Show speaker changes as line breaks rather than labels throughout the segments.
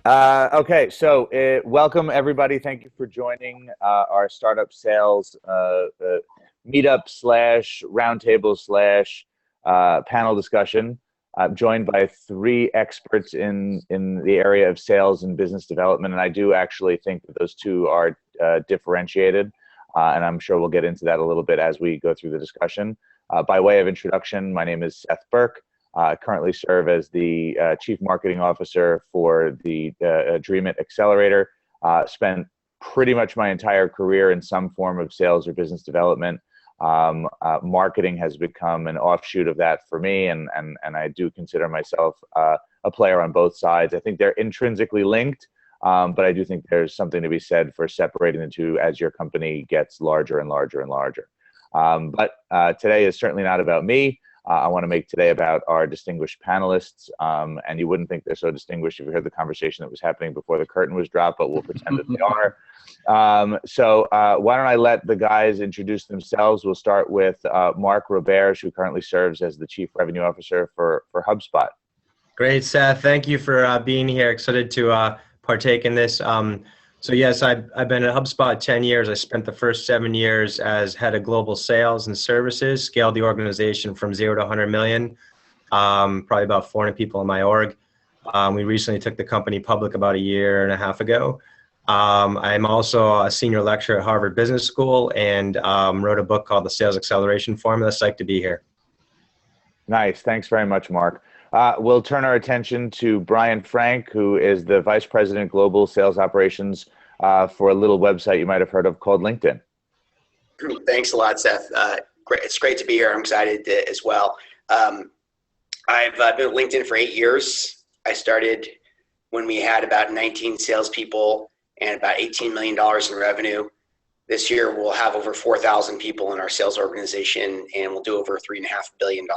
Okay, so welcome everybody. Thank you for joining our startup sales meetup slash roundtable slash panel discussion. I'm joined by three experts in the area of sales and business development, and I do actually think that those two are differentiated, and I'm sure we'll get into that a little bit as we go through the discussion. By way of introduction, my name is Seth Burke. I currently serve as the Chief Marketing Officer for the Dream It Accelerator. Spent pretty much my entire career in some form of sales or business development. Marketing has become an offshoot of that for me, and I do consider myself a player on both sides. I think they're intrinsically linked, but I do think there's something to be said for separating the two as your company gets larger and larger and larger. But today is certainly not about me. I want to make today about our distinguished panelists, and you wouldn't think they're so distinguished if you heard the conversation that was happening before the curtain was dropped, but we'll pretend that they are. So why don't I let the guys introduce themselves? We'll start with Mark Roberge, who currently serves as the Chief Revenue Officer for HubSpot.
Great, Seth. Thank you for being here. Excited to partake in this. So yes, I've been at HubSpot 10 years. I spent the first 7 years as head of global sales and services, scaled the organization from 0 to 100 million, probably about 400 people in my org. We recently took the company public about a year and a half ago. I'm also a senior lecturer at Harvard Business School and wrote a book called The Sales Acceleration Formula. Psyched to be here.
Nice. Thanks very much, Mark. We'll turn our attention to Brian Frank, who is the Vice President Global Sales Operations for a little website you might have heard of called LinkedIn.
Thanks a lot, Seth. It's great to be here. I'm excited as well. I've been at LinkedIn for 8 years. I started when we had about 19 salespeople and about $18 million in revenue. This year, we'll have over 4,000 people in our sales organization, and we'll do over $3.5 billion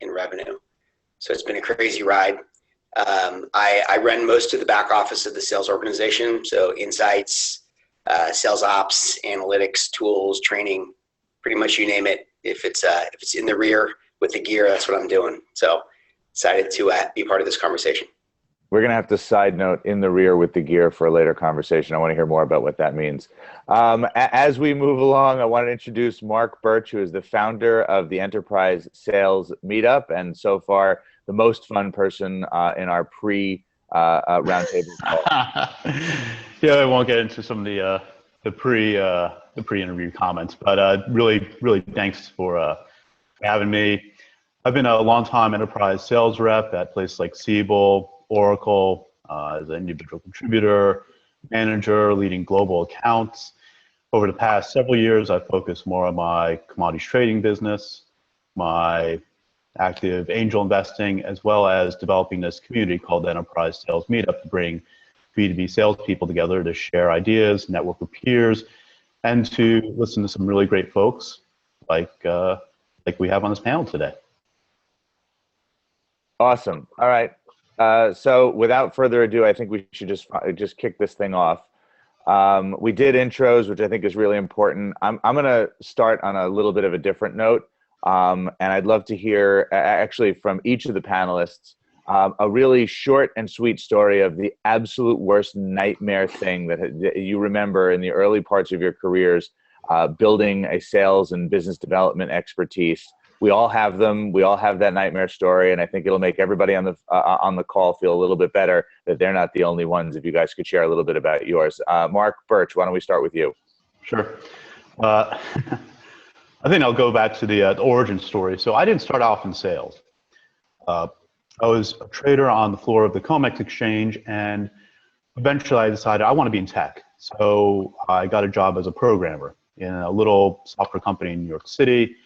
in revenue. So it's been a crazy ride. I run most of the back office of the sales organization, so insights, sales ops, analytics, tools, training, pretty much you name it. If it's in the rear with the gear, that's what I'm doing. So excited to be part of this conversation.
We're going to have to side note in the rear with the gear for a later conversation. I want to hear more about what that means. As we move along, I want to introduce Mark Birch, who is the founder of the Enterprise Sales Meetup, and so far the most fun person in our roundtable call.
Yeah, I won't get into some of the pre-interview comments, but really thanks for having me. I've been a long-time enterprise sales rep at places like Siebel, Oracle, as an individual contributor, manager, leading global accounts. Over the past several years, I've focused more on my commodities trading business, my active angel investing, as well as developing this community called the Enterprise Sales Meetup to bring B2B salespeople together to share ideas, network with peers, and to listen to some really great folks like we have on this panel today.
Awesome. All right. So without further ado, I think we should just kick this thing off. We did intros, which I think is really important. I'm going to start on a little bit of a different note, and I'd love to hear actually from each of the panelists a really short and sweet story of the absolute worst nightmare thing that you remember in the early parts of your careers, building a sales and business development expertise. We all have them. We all have that nightmare story, and I think it'll make everybody on the call feel a little bit better that they're not the only ones. If you guys could share a little bit about yours, Mark Birch, why don't we start with you?
Sure. I think I'll go back to the origin story. So I didn't start off in sales. I was a trader on the floor of the COMEX exchange, and eventually I decided I want to be in tech. So I got a job as a programmer in a little software company in New York City.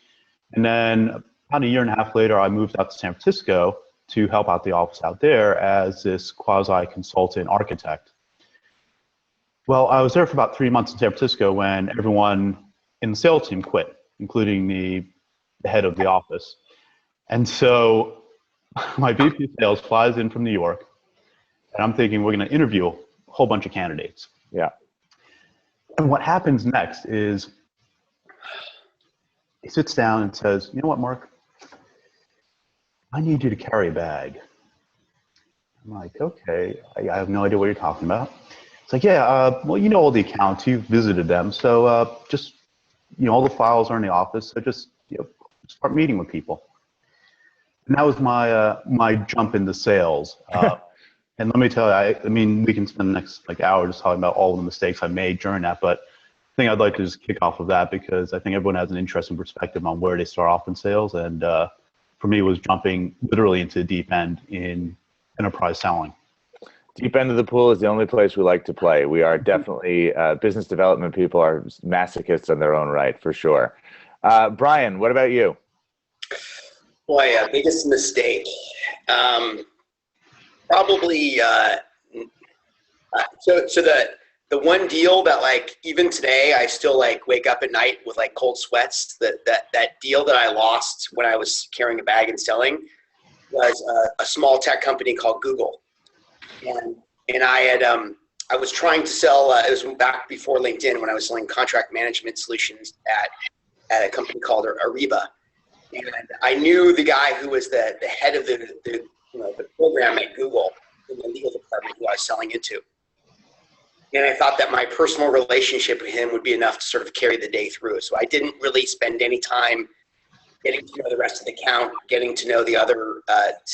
And then about a year and a half later, I moved out to San Francisco to help out the office out there as this quasi-consultant architect. Well, I was there for about 3 months in San Francisco when everyone in the sales team quit, including the head of the office. And so my VP of sales flies in from New York, and I'm thinking we're going to interview a whole bunch of candidates.
Yeah.
And what happens next is he sits down and says, "You know what, Mark? I need you to carry a bag." I'm like, okay, I have no idea what you're talking about. It's like, yeah, well, you know all the accounts, you've visited them, so just, all the files are in the office, so just, start meeting with people. And that was my jump into sales. And let me tell you, I mean, we can spend the next hour just talking about all the mistakes I made during that, but I think I'd like to just kick off with that because I think everyone has an interesting perspective on where they start off in sales. And for me, it was jumping literally into the deep end in enterprise selling.
Deep end of the pool is the only place we like to play. We are definitely business development people are masochists in their own right, for sure. Brian, what about you?
Boy, biggest mistake. Probably. So the one deal that even today I still wake up at night with cold sweats. That deal that I lost when I was carrying a bag and selling was a small tech company called Google. And I was trying to sell, it was back before LinkedIn when I was selling contract management solutions at a company called Ariba. And I knew the guy who was the head of the program at Google in the legal department who I was selling into. And I thought that my personal relationship with him would be enough to sort of carry the day through. So I didn't really spend any time getting to know the rest of the account, getting to know the other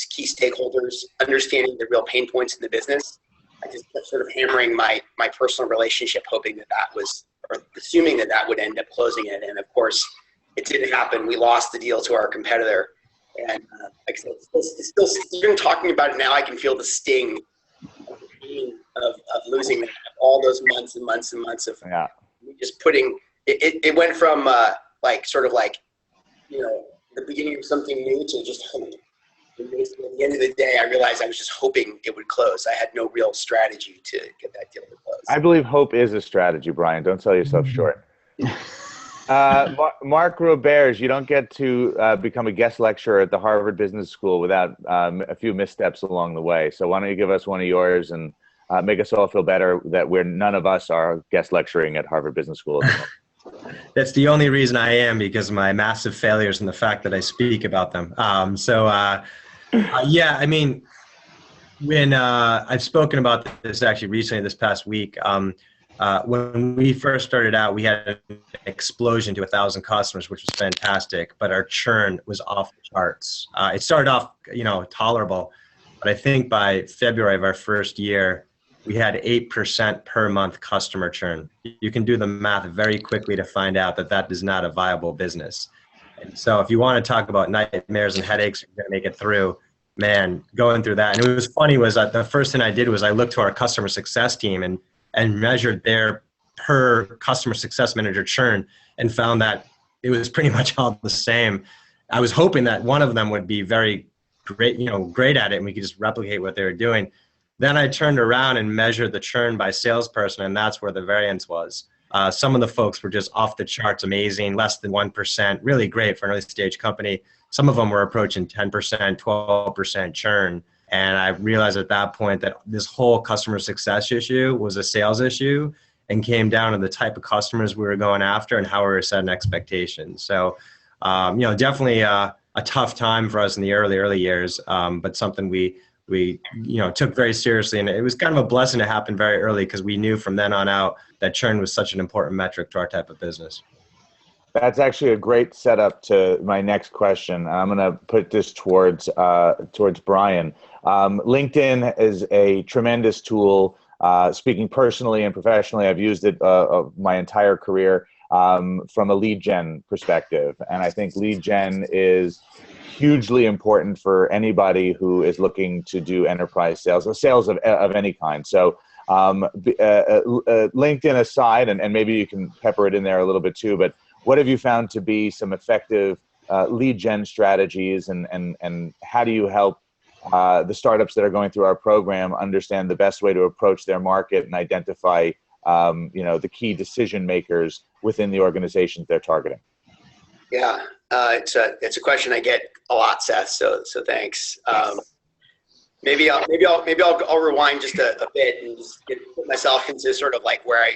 key stakeholders, understanding the real pain points in the business. I just kept sort of hammering my personal relationship, hoping that was, or assuming that would end up closing it. And of course, it didn't happen. We lost the deal to our competitor. And like I said, it's still, even talking about it now, I can feel the sting of the pain of losing that, all those months and months and months of just putting, it went from the beginning of something new to just hope. And basically, at the end of the day, I realized I was just hoping it would close. I had no real strategy to get that deal to close.
I believe hope is a strategy, Brian. Don't sell yourself short. Mark Roberge, you don't get to become a guest lecturer at the Harvard Business School without a few missteps along the way. So why don't you give us one of yours and make us all feel better that none of us are guest lecturing at Harvard Business School.
That's the only reason I am, because of my massive failures and the fact that I speak about them. Yeah, I mean, when I've spoken about this actually recently this past week, when we first started out, we had an explosion to 1,000 customers, which was fantastic, but our churn was off the charts. It started off, tolerable, but I think by February of our first year, we had 8% per month customer churn. You can do the math very quickly to find out that is not a viable business. And so if you want to talk about nightmares and headaches, you're going to make it through, man, going through that. And it was funny was that the first thing I did was I looked to our customer success team and measured their per customer success manager churn and found that it was pretty much all the same. I was hoping that one of them would be very great, great at it, and we could just replicate what they were doing. Then I turned around and measured the churn by salesperson, and that's where the variance was. Some of the folks were just off the charts, amazing, less than 1%, really great for an early stage company. Some of them were approaching 10%, 12% churn. And I realized at that point that this whole customer success issue was a sales issue and came down to the type of customers we were going after and how we were setting expectations. So, definitely a tough time for us in the early years, but something we took very seriously. And it was kind of a blessing to happen very early because we knew from then on out that churn was such an important metric to our type of business.
That's actually a great setup to my next question. I'm going to put this towards Brian. LinkedIn is a tremendous tool. Speaking personally and professionally, I've used it my entire career from a lead gen perspective. And I think lead gen is hugely important for anybody who is looking to do enterprise sales or sales of any kind. So LinkedIn aside, and maybe you can pepper it in there a little bit too, but what have you found to be some effective lead gen strategies, and how do you help the startups that are going through our program understand the best way to approach their market and identify the key decision makers within the organizations they're targeting?
Yeah, it's a question I get a lot, Seth. So thanks. Maybe I'll rewind just a bit and just put myself into sort of like where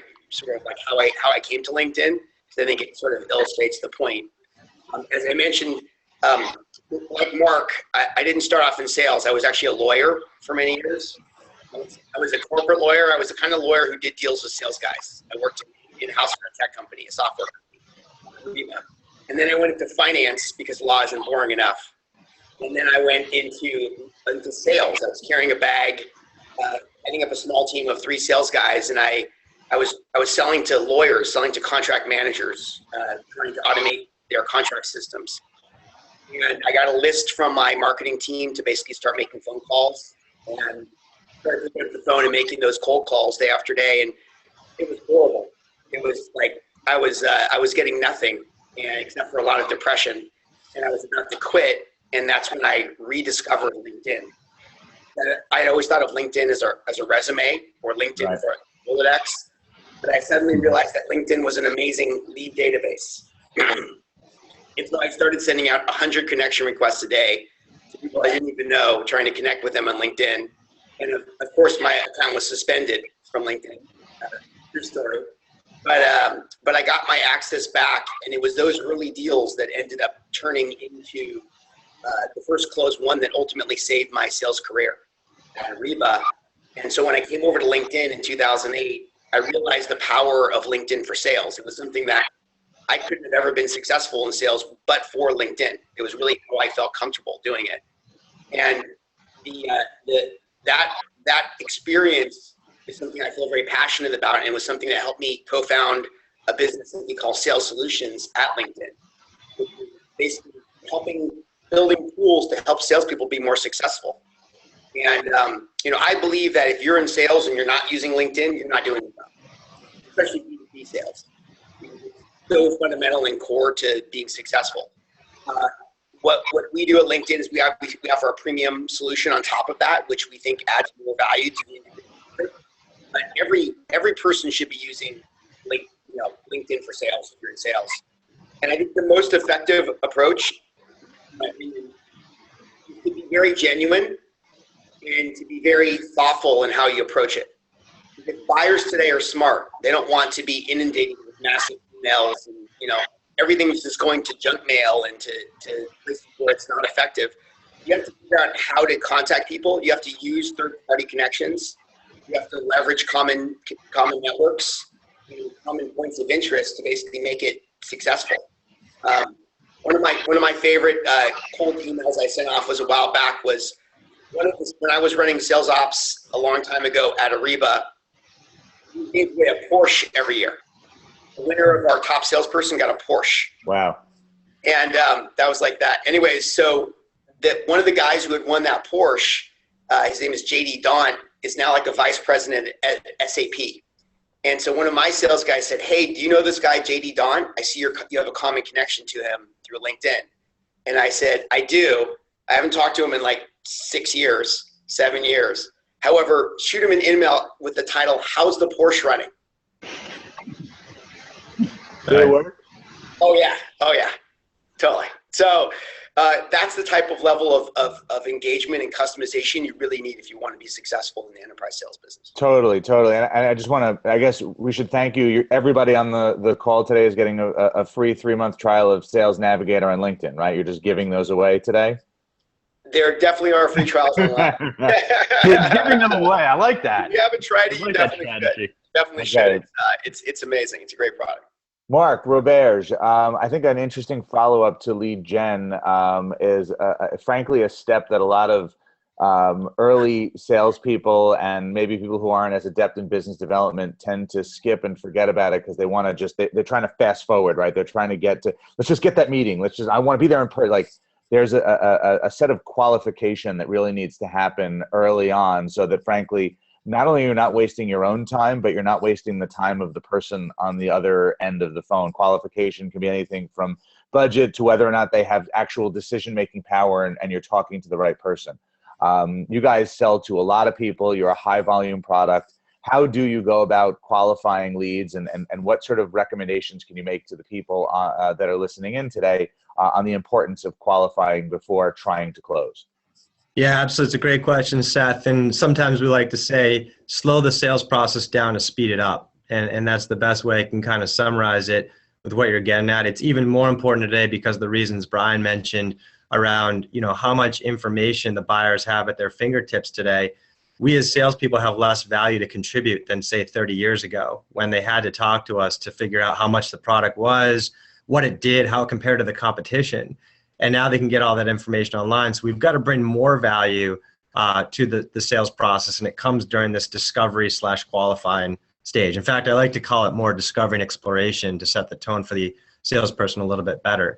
how I came to LinkedIn. I think it sort of illustrates the point. As I mentioned, like Mark, I didn't start off in sales. I was actually a lawyer for many years. I was a corporate lawyer. I was the kind of lawyer who did deals with sales guys. I worked in-house for a tech company, a software company. And then I went into finance because law isn't boring enough. And then I went into sales. I was carrying a bag, heading up a small team of 3 sales guys, and I was selling to lawyers, selling to contract managers, trying to automate their contract systems. And I got a list from my marketing team to basically start making phone calls, and started picking up the phone and making those cold calls day after day. And it was horrible. It was like I was getting nothing, except for a lot of depression, and I was about to quit. And that's when I rediscovered LinkedIn. I always thought of LinkedIn as a resume, or LinkedIn
Right.
for Rolodex, but I suddenly realized that LinkedIn was an amazing lead database. And so I started sending out 100 connection requests a day to people I didn't even know, trying to connect with them on LinkedIn. And of course, my account was suspended from LinkedIn. True story. But I got my access back, and it was those early deals that ended up turning into the first closed one that ultimately saved my sales career at Ariba. And so when I came over to LinkedIn in 2008, I realized the power of LinkedIn for sales. It was something that I couldn't have ever been successful in sales but for LinkedIn. It was really how I felt comfortable doing it. And that experience is something I feel very passionate about, and it was something that helped me co-found a business that we call Sales Solutions at LinkedIn, which is basically building tools to help salespeople be more successful. And I believe that if you're in sales and you're not using LinkedIn, you're not doing it well, especially B2B sales. It's so fundamental and core to being successful. What we do at LinkedIn is we offer a premium solution on top of that, which we think adds more value to the individual. But every person should be using LinkedIn for sales if you're in sales. And I think the most effective approach, in my opinion, is to be very genuine and to be very thoughtful in how you approach it. Because buyers today are smart. They don't want to be inundated with massive emails and everything is just going to junk mail and to places where it's not effective. You have to figure out how to contact people. You have to use third-party connections. You have to leverage common networks, common points of interest to basically make it successful. One of my favorite cold emails I sent off was a while back was when I was running sales ops a long time ago at Ariba. We gave away a Porsche every year. The winner of our top salesperson got a Porsche.
Wow.
And that was like that. Anyways, so one of the guys who had won that Porsche, his name is JD Daunt, is now like a vice president at SAP. And so one of my sales guys said, "Hey, do you know this guy, JD Daunt? I see you have a common connection to him through LinkedIn." And I said, "I do. I haven't talked to him in like 7 years. However, shoot him an email with the title, 'How's the Porsche running?'"
Did it work?
Oh yeah, totally. So that's the type of level of engagement and customization you really need if you want to be successful in the enterprise sales business.
Totally. And I just want to, I guess we should thank you. Everybody on the call today is getting a free 3-month trial of Sales Navigator on LinkedIn, right? You're just giving those away today?
There definitely are free trials online.
He's giving them away. I like that.
If you haven't tried it,
I
you
like that
definitely
strategy.
should. Definitely
Okay.
should. It's amazing. It's a great product.
Mark Roberge, I think an interesting follow-up to lead gen is frankly a step that a lot of early salespeople and maybe people who aren't as adept in business development tend to skip and forget about it because they want to they're trying to fast forward, right? They're trying to let's just get that meeting. I want to be there in person. Like there's a set of qualification that really needs to happen early on so that frankly, not only you're not wasting your own time, but you're not wasting the time of the person on the other end of the phone. Qualification can be anything from budget to whether or not they have actual decision-making power and you're talking to the right person. You guys sell to a lot of people. You're a high-volume product. How do you go about qualifying leads and what sort of recommendations can you make to the people that are listening in today on the importance of qualifying before trying to close?
Yeah, absolutely. It's a great question, Seth. And sometimes we like to say, slow the sales process down to speed it up. And that's the best way I can kind of summarize it with what you're getting at. It's even more important today because of the reasons Brian mentioned. around, how much information the buyers have at their fingertips today. We as salespeople have less value to contribute than, say, 30 years ago, when they had to talk to us to figure out how much the product was, what it did, how it compared to the competition. And now they can get all that information online. So we've got to bring more value to the sales process, and it comes during this discovery/qualifying stage. In fact, I like to call it more discovery and exploration to set the tone for the salesperson a little bit better.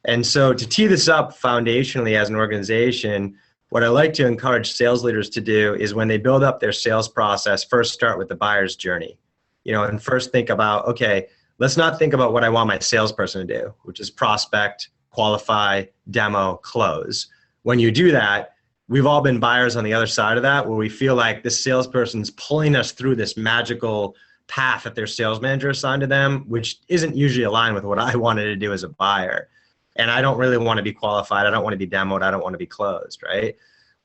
And so to tee this up foundationally as an organization, what I like to encourage sales leaders to do is, when they build up their sales process, first start with the buyer's journey. And first think about, okay, let's not think about what I want my salesperson to do, which is prospect, qualify, demo, close. When you do that, we've all been buyers on the other side of that, where we feel like this salesperson's pulling us through this magical path that their sales manager assigned to them, which isn't usually aligned with what I wanted to do as a buyer. And I don't really want to be qualified. I don't want to be demoed. I don't want to be closed, right?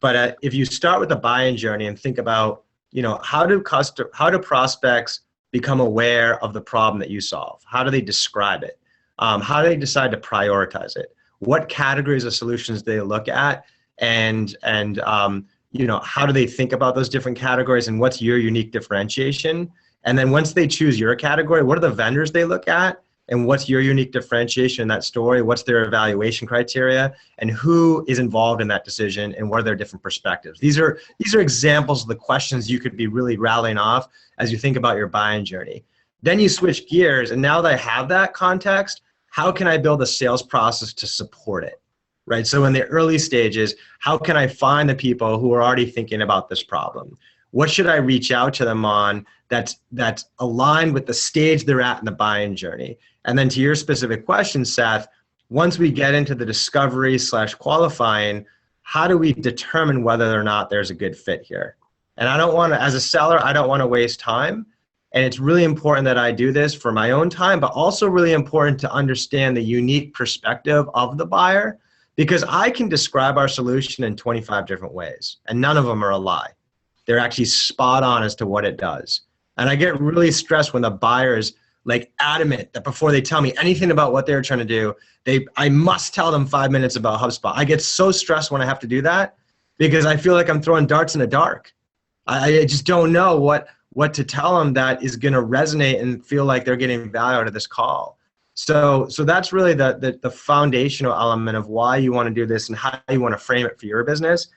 But if you start with the buying journey and think about, how do prospects become aware of the problem that you solve? How do they describe it? How do they decide to prioritize it? What categories of solutions do they look at? And how do they think about those different categories, and what's your unique differentiation? And then once they choose your category, what are the vendors they look at, and what's your unique differentiation in that story? What's their evaluation criteria, and who is involved in that decision, and what are their different perspectives? These are examples of the questions you could be really rattling off as you think about your buying journey. Then you switch gears, and now that I have that context, how can I build a sales process to support it? Right? So in the early stages, how can I find the people who are already thinking about this problem? What should I reach out to them on that's aligned with the stage they're at in the buying journey? And then to your specific question, Seth, once we get into the discovery/qualifying, how do we determine whether or not there's a good fit here? And I don't want to, as a seller, I don't want to waste time. And it's really important that I do this for my own time, but also really important to understand the unique perspective of the buyer, because I can describe our solution in 25 different ways, and none of them are a lie. They're actually spot on as to what it does. And I get really stressed when the buyer is like adamant that before they tell me anything about what they're trying to do, I must tell them 5 minutes about HubSpot. I get so stressed when I have to do that, because I feel like I'm throwing darts in the dark. I just don't know what to tell them that is going to resonate and feel like they're getting value out of this call. So that's really the foundational element of why you want to do this and how you want to frame it for your business.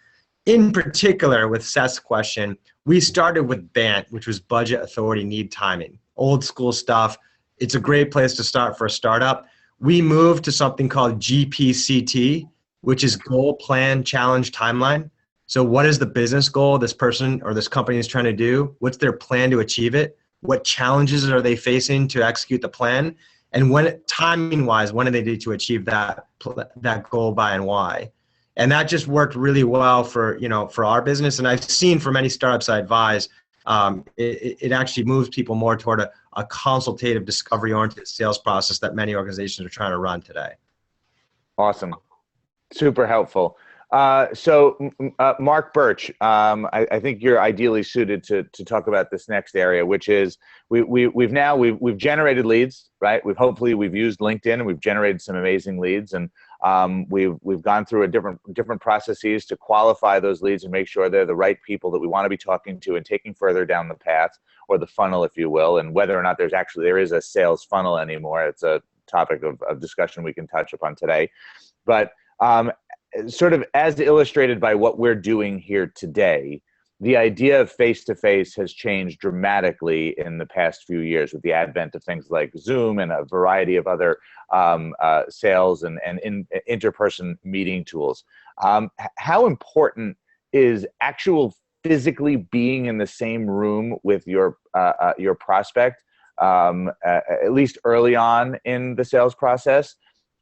In particular, with Seth's question, we started with BANT, which was budget, authority, need, timing. Old school stuff. It's a great place to start for a startup. We moved to something called GPCT, which is goal, plan, challenge, timeline. So what is the business goal this person or this company is trying to do? What's their plan to achieve it? What challenges are they facing to execute the plan? And when, timing-wise, when do they need to achieve that goal by, and why? And that just worked really well for our business. And I've seen for many startups I advise, it actually moves people more toward a consultative, discovery-oriented sales process that many organizations are trying to run today.
Awesome. Super helpful. So Mark Birch, I think you're ideally suited to talk about this next area, which is we've generated leads, right? We've used LinkedIn, and we've generated some amazing leads, and we've gone through different processes to qualify those leads and make sure they're the right people that we want to be talking to and taking further down the path, or the funnel, if you will, and whether or not there is a sales funnel anymore. It's a topic of discussion we can touch upon today, but sort of as illustrated by what we're doing here today, the idea of face-to-face has changed dramatically in the past few years with the advent of things like Zoom and a variety of other sales and interperson meeting tools. How important is actual physically being in the same room with your prospect, at least early on in the sales process,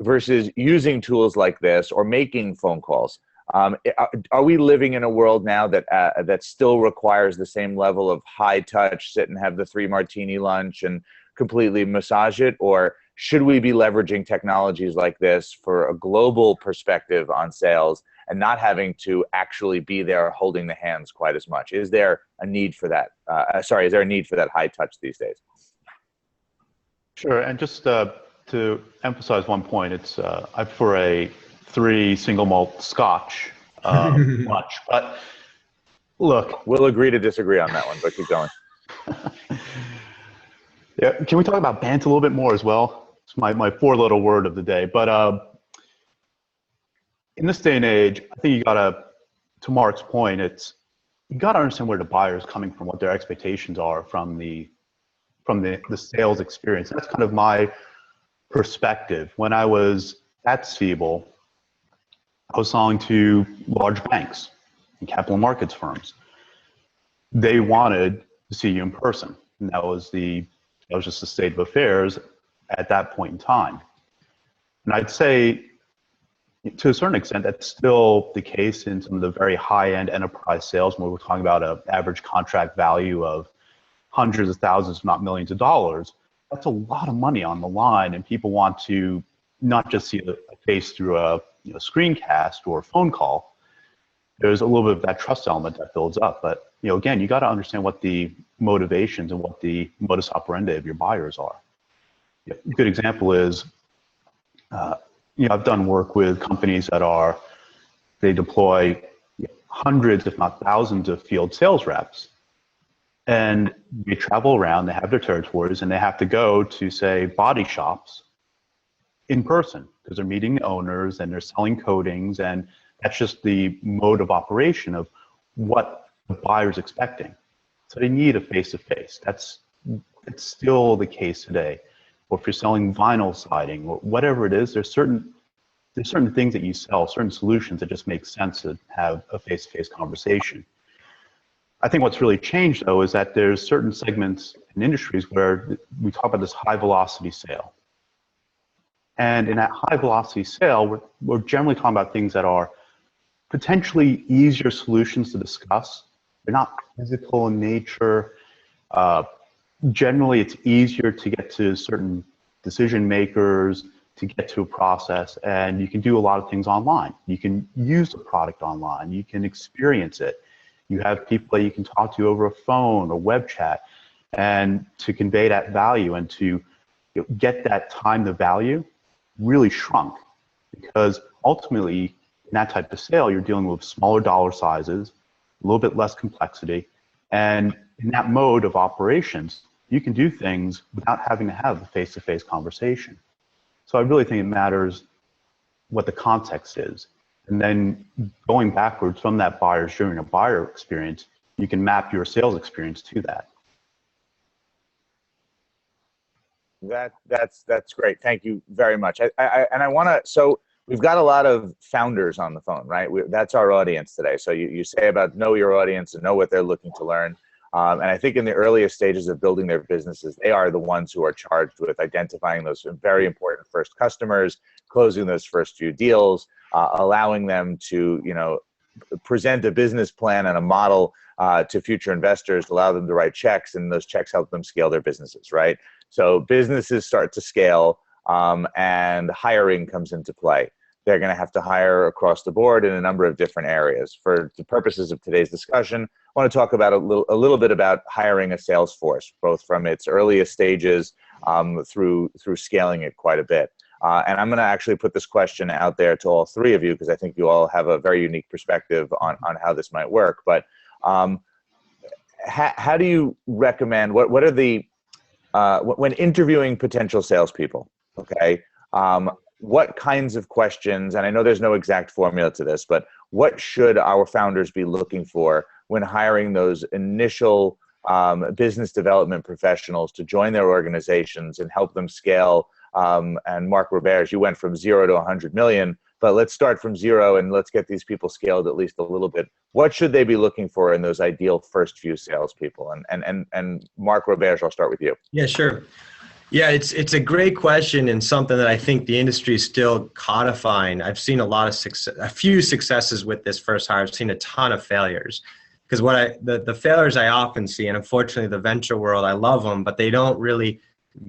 versus using tools like this or making phone calls? Are we living in a world now that still requires the same level of high touch, sit and have the 3 martini lunch and completely massage it? Or should we be leveraging technologies like this for a global perspective on sales and not having to actually be there holding the hands quite as much? Is there a need for that? Is there a need for that high touch these days?
Sure, and just to emphasize one point, it's for a 3 single malt scotch much. But look,
We'll agree to disagree on that one, but keep going.
yeah, can we talk about BANT a little bit more as well? It's my 4-letter word of the day. But in this day and age, I think you gotta, to Mark's point, you gotta understand where the buyer is coming from, what their expectations are from the sales experience. That's kind of my perspective. When I was at Siebel, I was selling to large banks and capital markets firms. They wanted to see you in person, and that was just the state of affairs at that point in time. And I'd say, to a certain extent, that's still the case in some of the very high-end enterprise sales, where we're talking about an average contract value of hundreds of thousands, if not millions of dollars. That's a lot of money on the line, and people want to not just see a face through a screencast or a phone call. There's a little bit of that trust element that builds up. But again, you got to understand what the motivations and what the modus operandi of your buyers are. A good example is, I've done work with companies they deploy hundreds, if not thousands, of field sales reps. And they travel around, they have their territories, and they have to go to, say, body shops in person because they're meeting the owners and they're selling coatings, and that's just the mode of operation of what the buyer's expecting. So they need a face-to-face. It's still the case today. Or if you're selling vinyl siding or whatever it is, there's certain things that you sell, certain solutions that just make sense to have a face-to-face conversation. I think what's really changed, though, is that there's certain segments in industries where we talk about this high-velocity sale. And in that high-velocity sale, we're generally talking about things that are potentially easier solutions to discuss. They're not physical in nature. Generally, it's easier to get to certain decision makers, to get to a process, and you can do a lot of things online. You can use the product online. You can experience it. You have people that you can talk to over a phone or web chat, and to convey that value and to get that time to value really shrunk, because ultimately in that type of sale, you're dealing with smaller dollar sizes, a little bit less complexity, and in that mode of operations, you can do things without having to have a face-to-face conversation. So I really think it matters what the context is. And then going backwards from that buyer's journey, a buyer experience, you can map your sales experience to that.
That's great. Thank you very much. I want to, so we've got a lot of founders on the phone, right? That's our audience today. So you say about know your audience and know what they're looking to learn. And I think in the earliest stages of building their businesses, they are the ones who are charged with identifying those very important first customers, closing those first few deals, allowing them to, present a business plan and a model to future investors, allow them to write checks, and those checks help them scale their businesses, right? So businesses start to scale, and hiring comes into play. They're going to have to hire across the board in a number of different areas. For the purposes of today's discussion, I want to talk about a little bit about hiring a sales force, both from its earliest stages through scaling it quite a bit. And I'm going to actually put this question out there to all three of you, because I think you all have a very unique perspective on how this might work. But how do you recommend, what are the, when interviewing potential salespeople, okay, what kinds of questions, and I know there's no exact formula to this, but what should our founders be looking for when hiring those initial business development professionals to join their organizations and help them scale? And Mark Roberge, you went from 0 to 100 million, but let's start from 0 and let's get these people scaled at least a little bit. What should they be looking for in those ideal first few salespeople? And Mark Roberge, I'll start with you.
Yeah, sure. Yeah, it's a great question, and something that I think the industry is still codifying. I've seen a few successes with this first hire. I've seen a ton of failures, because the failures I often see, and unfortunately the venture world, I love them, but they don't really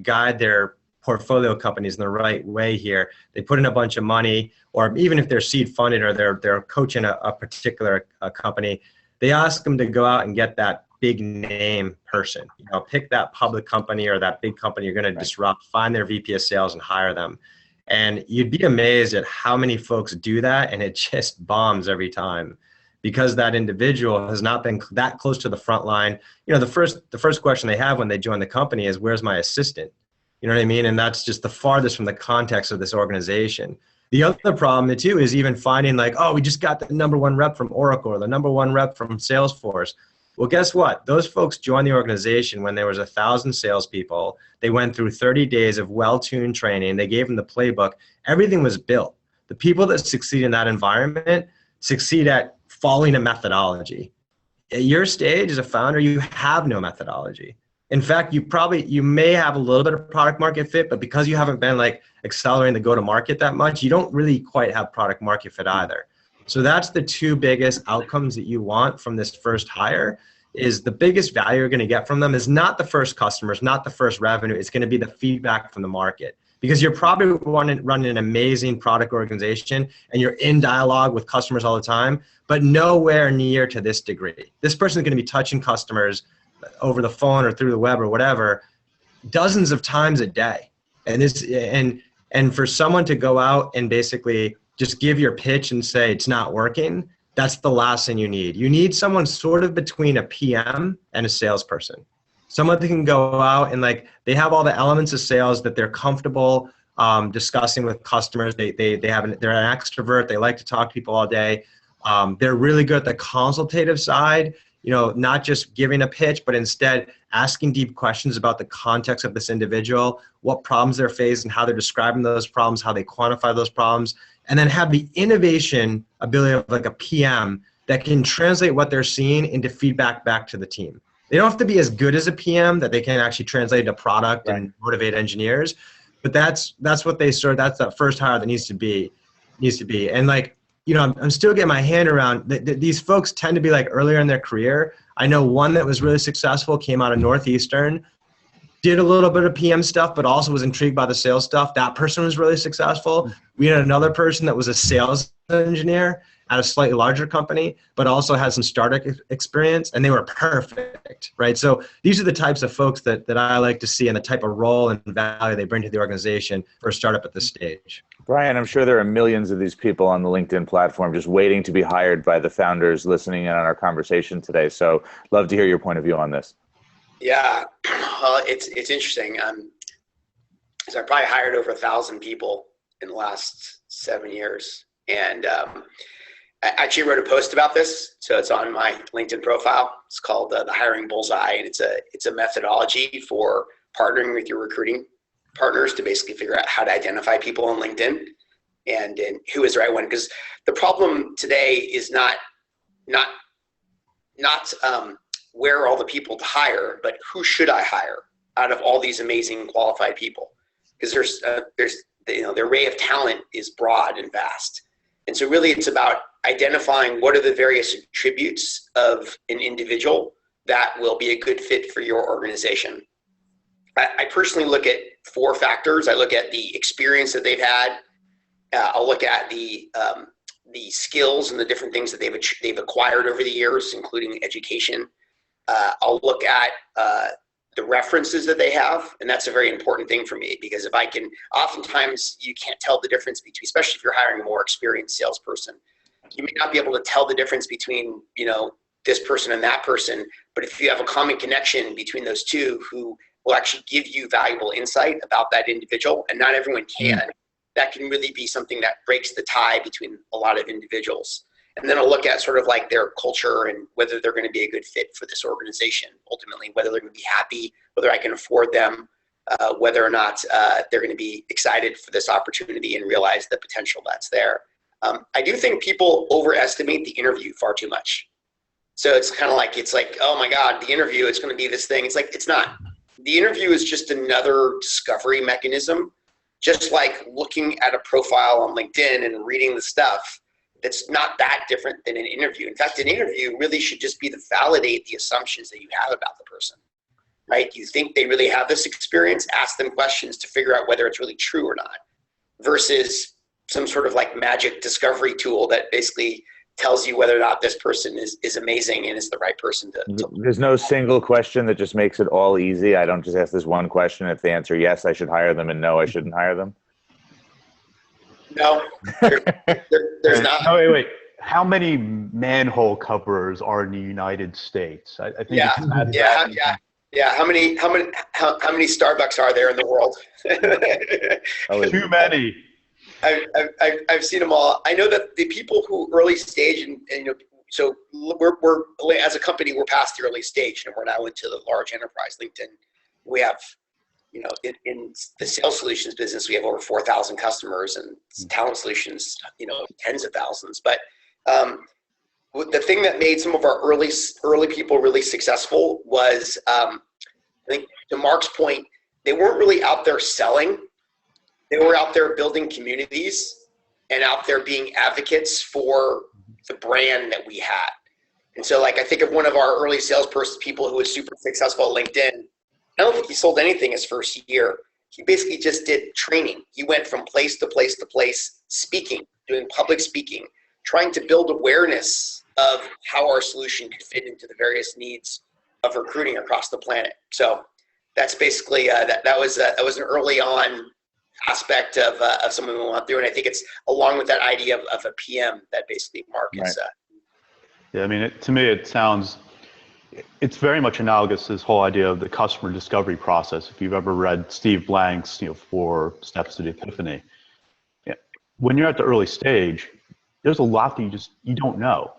guide their portfolio companies in the right way here. They put in a bunch of money, or even if they're seed funded or they're coaching a particular company, they ask them to go out and get that big name person, pick that public company or that big company you're going to disrupt, find their VP of sales and hire them. And you'd be amazed at how many folks do that, and it just bombs every time because that individual has not been that close to the front line. You know, the first question they have when they join the company is, where's my assistant? You know what I mean? And that's just the farthest from the context of this organization. The other problem too is even finding like, oh, we just got the #1 rep from Oracle or the #1 rep from Salesforce. Well, guess what? Those folks joined the organization when there was 1,000 salespeople. They went through 30 days of well-tuned training. They gave them the playbook. Everything was built. The people that succeed in that environment succeed at following a methodology. At your stage as a founder, you have no methodology. In fact, you may have a little bit of product market fit, but because you haven't been like accelerating the go-to-market that much, you don't really quite have product market fit either. So that's the two biggest outcomes that you want from this first hire. Is the biggest value you're going to get from them is not the first customers, not the first revenue. It's going to be the feedback from the market, because you're probably running an amazing product organization and you're in dialogue with customers all the time, but nowhere near to this degree. This person is going to be touching customers over the phone or through the web or whatever, dozens of times a day. And for someone to go out and basically just give your pitch and say it's not working, that's the last thing you need. You need someone sort of between a PM and a salesperson. Someone that can go out and like, they have all the elements of sales that they're comfortable discussing with customers. They're an extrovert. They like to talk to people all day. They're really good at the consultative side, you know, not just giving a pitch, but instead asking deep questions about the context of this individual, what problems they're facing, how they're describing those problems, how they quantify those problems, and then have the innovation ability of like a PM that can translate what they're seeing into feedback back to the team. They don't have to be as good as a PM that they can actually translate into product and motivate engineers, but that's what that's that first hire that needs to be. And like, you know, I'm still getting my hand around these folks tend to be like earlier in their career. I know one that was really successful, came out of Northeastern, did a little bit of PM stuff, but also was intrigued by the sales stuff. That person was really successful. We had another person that was a sales engineer at a slightly larger company, but also had some startup experience, and they were perfect, right? So these are the types of folks that I like to see and the type of role and value they bring to the organization for a startup at this stage.
Brian, I'm sure there are millions of these people on the LinkedIn platform just waiting to be hired by the founders listening in on our conversation today. So love to hear your point of view on this. Yeah,
well, it's interesting. So I probably hired over 1,000 people in the last 7 years. And I actually wrote a post about this, so it's on my LinkedIn profile. It's called the Hiring Bullseye, and it's a methodology for partnering with your recruiting partners to basically figure out how to identify people on LinkedIn and who is the right one. Because the problem today is not where are all the people to hire, but who should I hire out of all these amazing qualified people? Because there's the array of talent is broad and vast. And so really it's about identifying what are the various attributes of an individual that will be a good fit for your organization. I personally look at 4 factors. I look at the experience that they've had. I'll look at the skills and the different things that they've acquired over the years, including education. I'll look at the references that they have, and that's a very important thing for me, because if I can, oftentimes you can't tell the difference between, especially if you're hiring a more experienced salesperson, you may not be able to tell the difference between, you know, this person and that person, but if you have a common connection between those two who will actually give you valuable insight about that individual, and not everyone can, that can really be something that breaks the tie between a lot of individuals. And then I'll look at sort of like their culture and whether they're going to be a good fit for this organization, ultimately, whether they're going to be happy, whether I can afford them, whether or not they're going to be excited for this opportunity and realize the potential that's there. I do think people overestimate the interview far too much. So it's kind of like, oh my God, the interview, it's going to be this thing. It's like, it's not. The interview is just another discovery mechanism, just like looking at a profile on LinkedIn and reading the stuff. That's not that different than an interview. In fact, an interview really should just be to validate the assumptions that you have about the person, right? You think they really have this experience, ask them questions to figure out whether it's really true or not, versus some sort of like magic discovery tool that basically tells you whether or not this person is amazing and is the right person to.
There's no single question that just makes it all easy. I don't just ask this one question. If they answer yes, I should hire them, and no, I shouldn't hire them.
No, there's not.
No, wait. How many manhole covers are in the United States? I think
Yeah,
it's not
yeah,
that.
yeah. How many Starbucks are there in the world?
Too many.
I've seen them all. I know that the people who early stage and you know, so we're as a company, we're past the early stage and we're now into the large enterprise. LinkedIn, we have, you know, in the sales solutions business, we have over 4,000 customers, and talent solutions, you know, tens of thousands. But the thing that made some of our early people really successful was, I think to Mark's point, they weren't really out there selling. They were out there building communities and out there being advocates for the brand that we had. And so, like, I think of one of our early people who was super successful at LinkedIn. I don't think he sold anything his first year. He basically just did training. He went from place to place to place, speaking, doing public speaking, trying to build awareness of how our solution could fit into the various needs of recruiting across the planet. So that's basically that was an early on aspect of someone we went through, and I think it's along with that idea of a PM that basically Mark is.
Yeah, I mean, to me, it's very much analogous to this whole idea of the customer discovery process. If you've ever read Steve Blank's, 4 Steps to the Epiphany, when you're at the early stage, there's a lot that you don't know.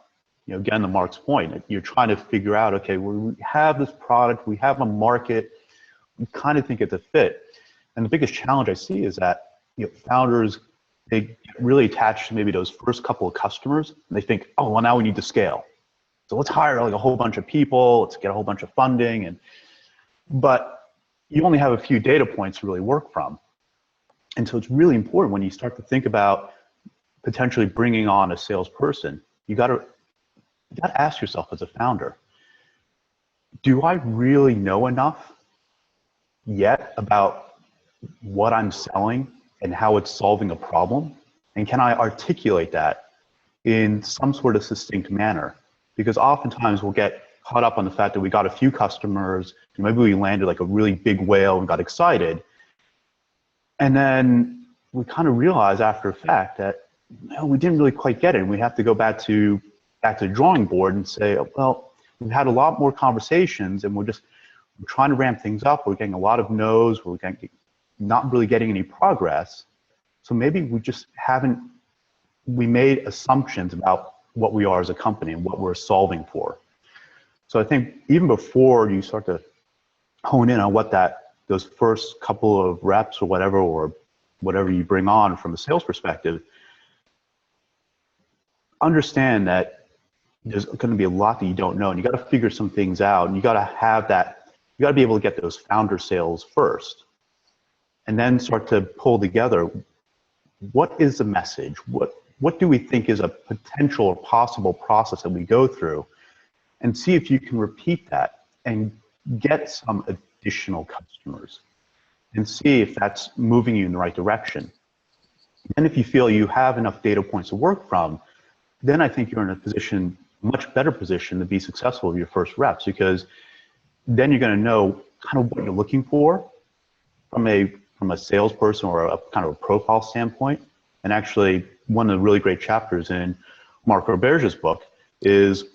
Again, to Mark's point, you're trying to figure out, okay, we have this product, we have a market, we kind of think it's a fit. And the biggest challenge I see is that founders, they get really attached to maybe those first couple of customers, and they think, oh, well, now we need to scale. So let's hire like a whole bunch of people, let's get a whole bunch of funding, but you only have a few data points to really work from. And so it's really important when you start to think about potentially bringing on a salesperson, you got to ask yourself as a founder, do I really know enough yet about what I'm selling and how it's solving a problem? And can I articulate that in some sort of succinct manner? Because oftentimes we'll get caught up on the fact that we got a few customers, and maybe we landed like a really big whale and got excited. And then we kind of realize after the fact that we didn't really quite get it. And we have to go back to the drawing board and say, well, we've had a lot more conversations and we're trying to ramp things up. We're getting a lot of no's. We're not really getting any progress. So maybe we made assumptions about what we are as a company and what we're solving for. So I think even before you start to hone in on what those first couple of reps or whatever you bring on from a sales perspective, understand that there's going to be a lot that you don't know, and you got to figure some things out, and you got to be able to get those founder sales first, and then start to pull together what is the message, what do we think is a potential or possible process that we go through, and see if you can repeat that and get some additional customers and see if that's moving you in the right direction. And if you feel you have enough data points to work from, then I think you're in a much better position to be successful with your first reps, because then you're going to know kind of what you're looking for from a salesperson or a kind of a profile standpoint. And actually, one of the really great chapters in Mark Roberge's book is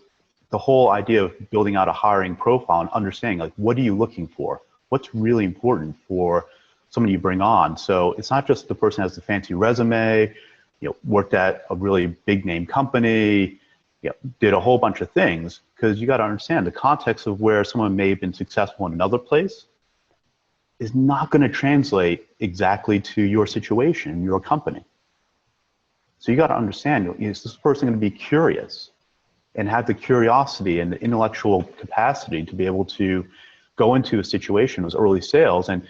the whole idea of building out a hiring profile and understanding, like, what are you looking for? What's really important for someone you bring on? So it's not just the person has the fancy resume, worked at a really big name company, did a whole bunch of things, because you got to understand the context of where someone may have been successful in another place is not going to translate exactly to your situation, your company. So you got to understand, is this person going to be curious and have the curiosity and the intellectual capacity to be able to go into a situation as early sales and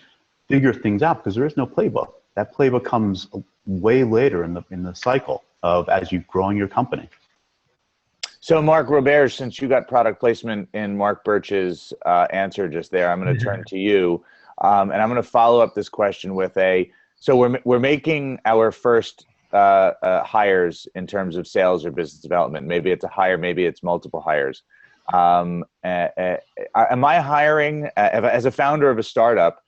figure things out, because there is no playbook. That playbook comes way later in the cycle of as you're growing your company.
So Mark Roberge, since you got product placement in Mark Birch's answer just there, I'm going to turn to you, and I'm going to follow up this question with so we're making our first hires in terms of sales or business development. Maybe it's a hire, maybe it's multiple hires. Am I hiring as a founder of a startup?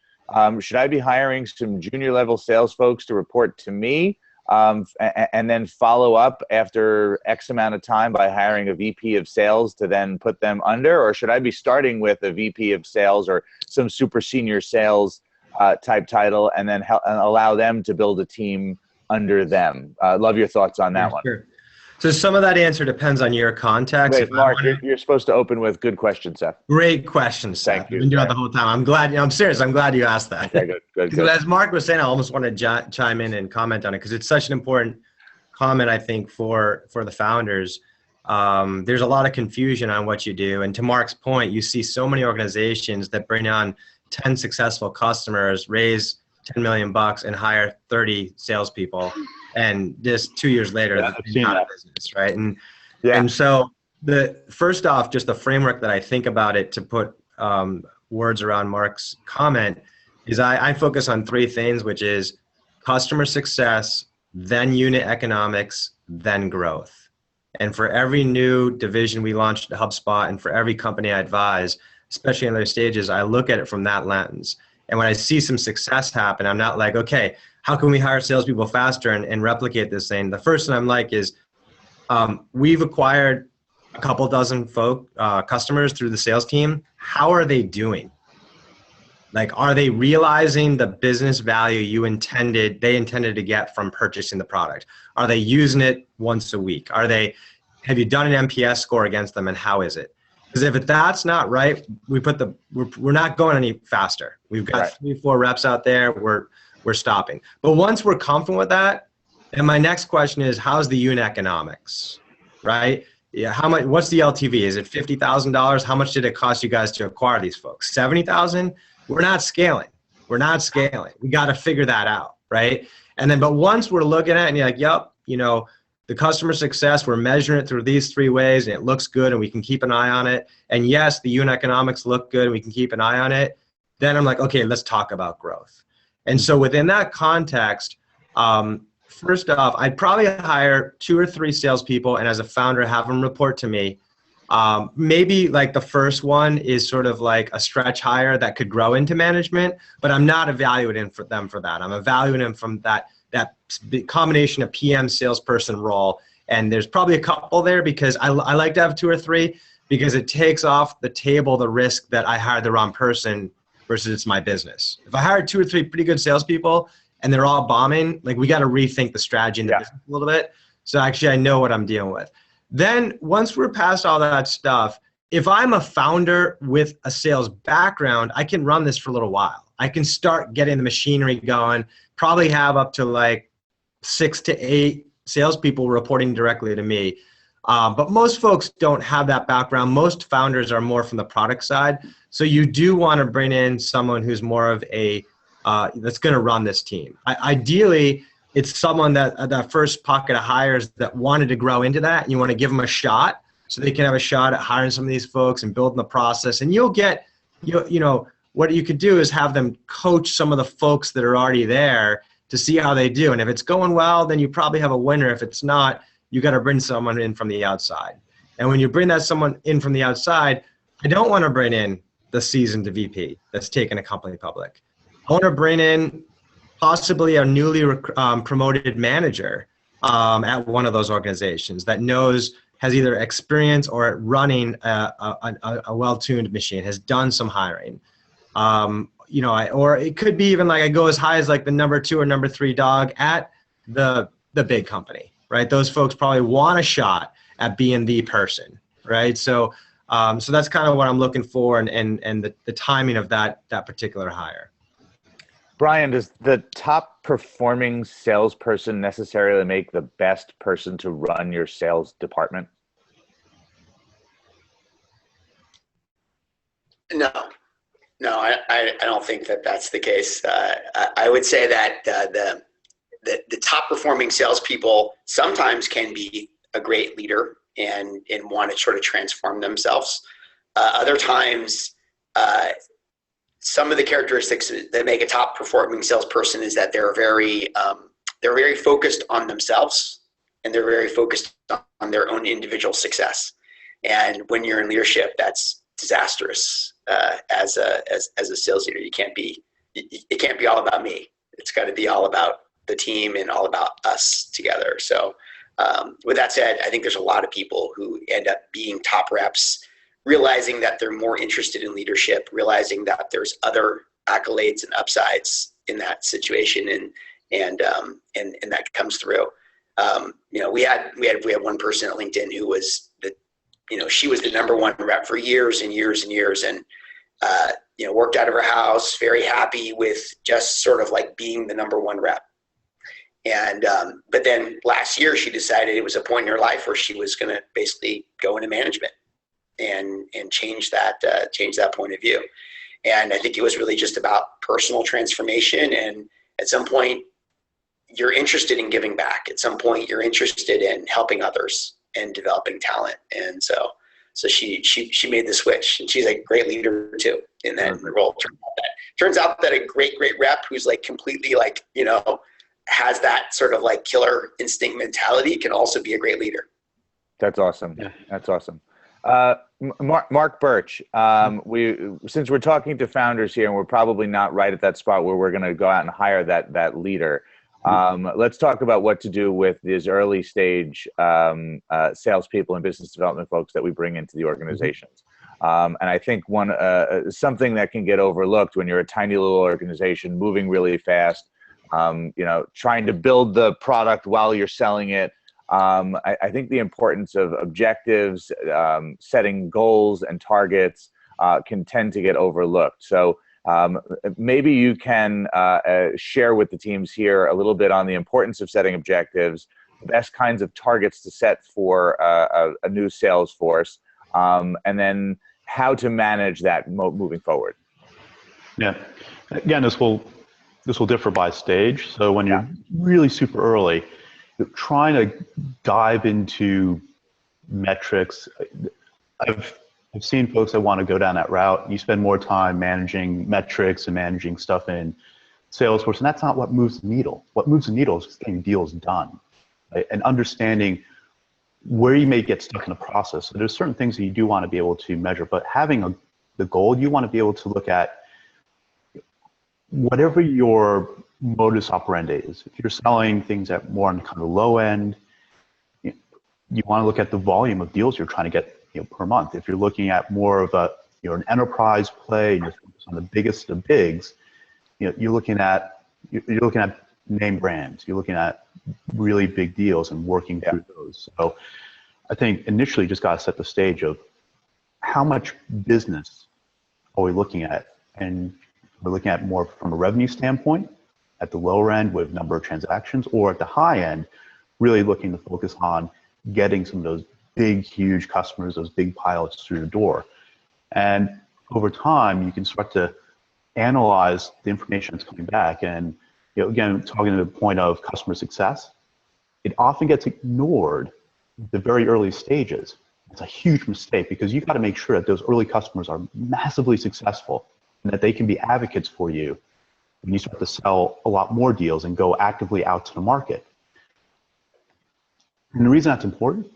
Should I be hiring some junior level sales folks to report to me? and then follow up after X amount of time by hiring a VP of sales to then put them under? Or should I be starting with a VP of sales or some super senior sales type title and then and allow them to build a team under them? Love your thoughts on that one.
Sure. So some of that answer depends on your context.
Wait, Mark, you're supposed to open with good question, Seth.
Great question, Seth.
Thank you.
I've been doing it the whole time. I'm glad. I'm serious. I'm glad you asked that.
Okay, good.
As Mark was saying, I almost want to chime in and comment on it because it's such an important comment, I think, for the founders. There's a lot of confusion on what you do. And to Mark's point, you see so many organizations that bring on 10 successful customers, raise $10 million and hire 30 salespeople. And just 2 years later, they're out of business, right? And so first off, just the framework that I think about it to put words around Mark's comment is I focus on three things, which is customer success, then unit economics, then growth. And for every new division we launched at HubSpot and for every company I advise, especially in their stages, I look at it from that lens. And when I see some success happen, I'm not like, okay, how can we hire salespeople faster and replicate this thing? The first thing I'm like is we've acquired a couple dozen customers through the sales team. How are they doing? Like, are they realizing the business value they intended to get from purchasing the product? Are they using it once a week? Have you done an NPS score against them and how is it? Because if that's not right, we're not going any faster. We've got 3-4 reps out there. We're stopping. But once we're confident with that, and my next question is, how's the unit economics, right? Yeah, what's the LTV? Is it $50,000? How much did it cost you guys to acquire these folks? $70,000? We're not scaling. We got to figure that out, right? But once we're looking at it and you're like, yep, the customer success, we're measuring it through these three ways and it looks good and we can keep an eye on it. And yes, the unit economics look good and we can keep an eye on it. Then I'm like, okay, let's talk about growth. And so within that context, first off, I'd probably hire 2 or 3 salespeople and as a founder, have them report to me. Maybe like the first one is sort of like a stretch hire that could grow into management, but I'm not evaluating them for that. I'm evaluating them from that combination of PM salesperson role. And there's probably a couple there because I like to have 2 or 3 because it takes off the table the risk that I hired the wrong person versus it's my business. If I hired 2 or 3 pretty good salespeople and they're all bombing, like we got to rethink the strategy in the business a little bit. So actually I know what I'm dealing with. Then once we're past all that stuff, if I'm a founder with a sales background, I can run this for a little while. I can start getting the machinery going, probably have up to like 6 to 8 salespeople reporting directly to me. But most folks don't have that background. Most founders are more from the product side. So you do want to bring in someone who's more of that's going to run this team. Ideally, it's someone that first pocket of hires that wanted to grow into that. And you want to give them a shot so they can have a shot at hiring some of these folks and building the process. And you'll get, what you could do is have them coach some of the folks that are already there to see how they do. And if it's going well, then you probably have a winner. If it's not, you got to bring someone in from the outside. And when you bring someone in from the outside, I don't want to bring in the seasoned VP that's taken a company public. I want to bring in possibly a newly promoted manager at one of those organizations that has either experience or at running a well-tuned machine, has done some hiring. Or it could be even like I go as high as like the number 2 or number 3 dog at the big company, right? Those folks probably want a shot at being the person, right? So that's kind of what I'm looking for and the timing of that particular hire.
Brian, does the top performing salesperson necessarily make the best person to run your sales department?
No, I don't think that that's the case. I would say that the top performing salespeople sometimes can be a great leader and want to sort of transform themselves. Other times, some of the characteristics that make a top performing salesperson is that they're very focused on themselves and they're very focused on their own individual success. And when you're in leadership, that's disastrous. As a sales leader, it can't be all about me. It's got to be all about the team and all about us together. So with that said, I think there's a lot of people who end up being top reps, realizing that they're more interested in leadership, realizing that there's other accolades and upsides in that situation, and that comes through. We had one person at LinkedIn who was she was the #1 rep for years and years and years, and worked out of her house, very happy with just sort of like being the #1 rep. And but then last year she decided it was a point in her life where she was going to basically go into management and change that point of view. And I think it was really just about personal transformation. And at some point, you're interested in giving back. At some point, you're interested in helping others and developing talent. And so she made the switch, and she's a great leader too in that role. Turns out that a great rep who's like completely like, has that sort of like killer instinct mentality can also be a great leader.
That's awesome. Yeah. That's awesome. Mark Birch, since we're talking to founders here, and we're probably not right at that spot where we're going to go out and hire that leader. Let's talk about what to do with these early stage salespeople and business development folks that we bring into the organizations. And I think something that can get overlooked when you're a tiny little organization moving really fast, trying to build the product while you're selling it. I think the importance of objectives, setting goals and targets can tend to get overlooked. So maybe you can share with the teams here a little bit on the importance of setting objectives, the best kinds of targets to set for a new sales force, and then how to manage that moving forward.
Yeah. Again, this will differ by stage. So when you're really super early, you're trying to dive into metrics. I've seen folks that want to go down that route. You spend more time managing metrics and managing stuff in Salesforce, and that's not what moves the needle. What moves the needle is just getting deals done, right? And understanding where you may get stuck in the process. So there's certain things that you do want to be able to measure, but having the goal, you want to be able to look at whatever your modus operandi is. If you're selling things at more on kind of the low end, you want to look at the volume of deals you're trying to get per month. If you're looking at more of an enterprise play, and you're focused on the biggest of bigs, you're looking at name brands. You're looking at really big deals and working through those. So I think initially you just got to set the stage of how much business are we looking at, and we're looking at more from a revenue standpoint at the lower end with number of transactions, or at the high end, really looking to focus on getting some of those big, huge customers, those big pilots through the door. And over time, you can start to analyze the information that's coming back. And again, talking to the point of customer success, it often gets ignored at the very early stages. It's a huge mistake, because you've got to make sure that those early customers are massively successful and that they can be advocates for you when you start to sell a lot more deals and go actively out to the market. And the reason that's important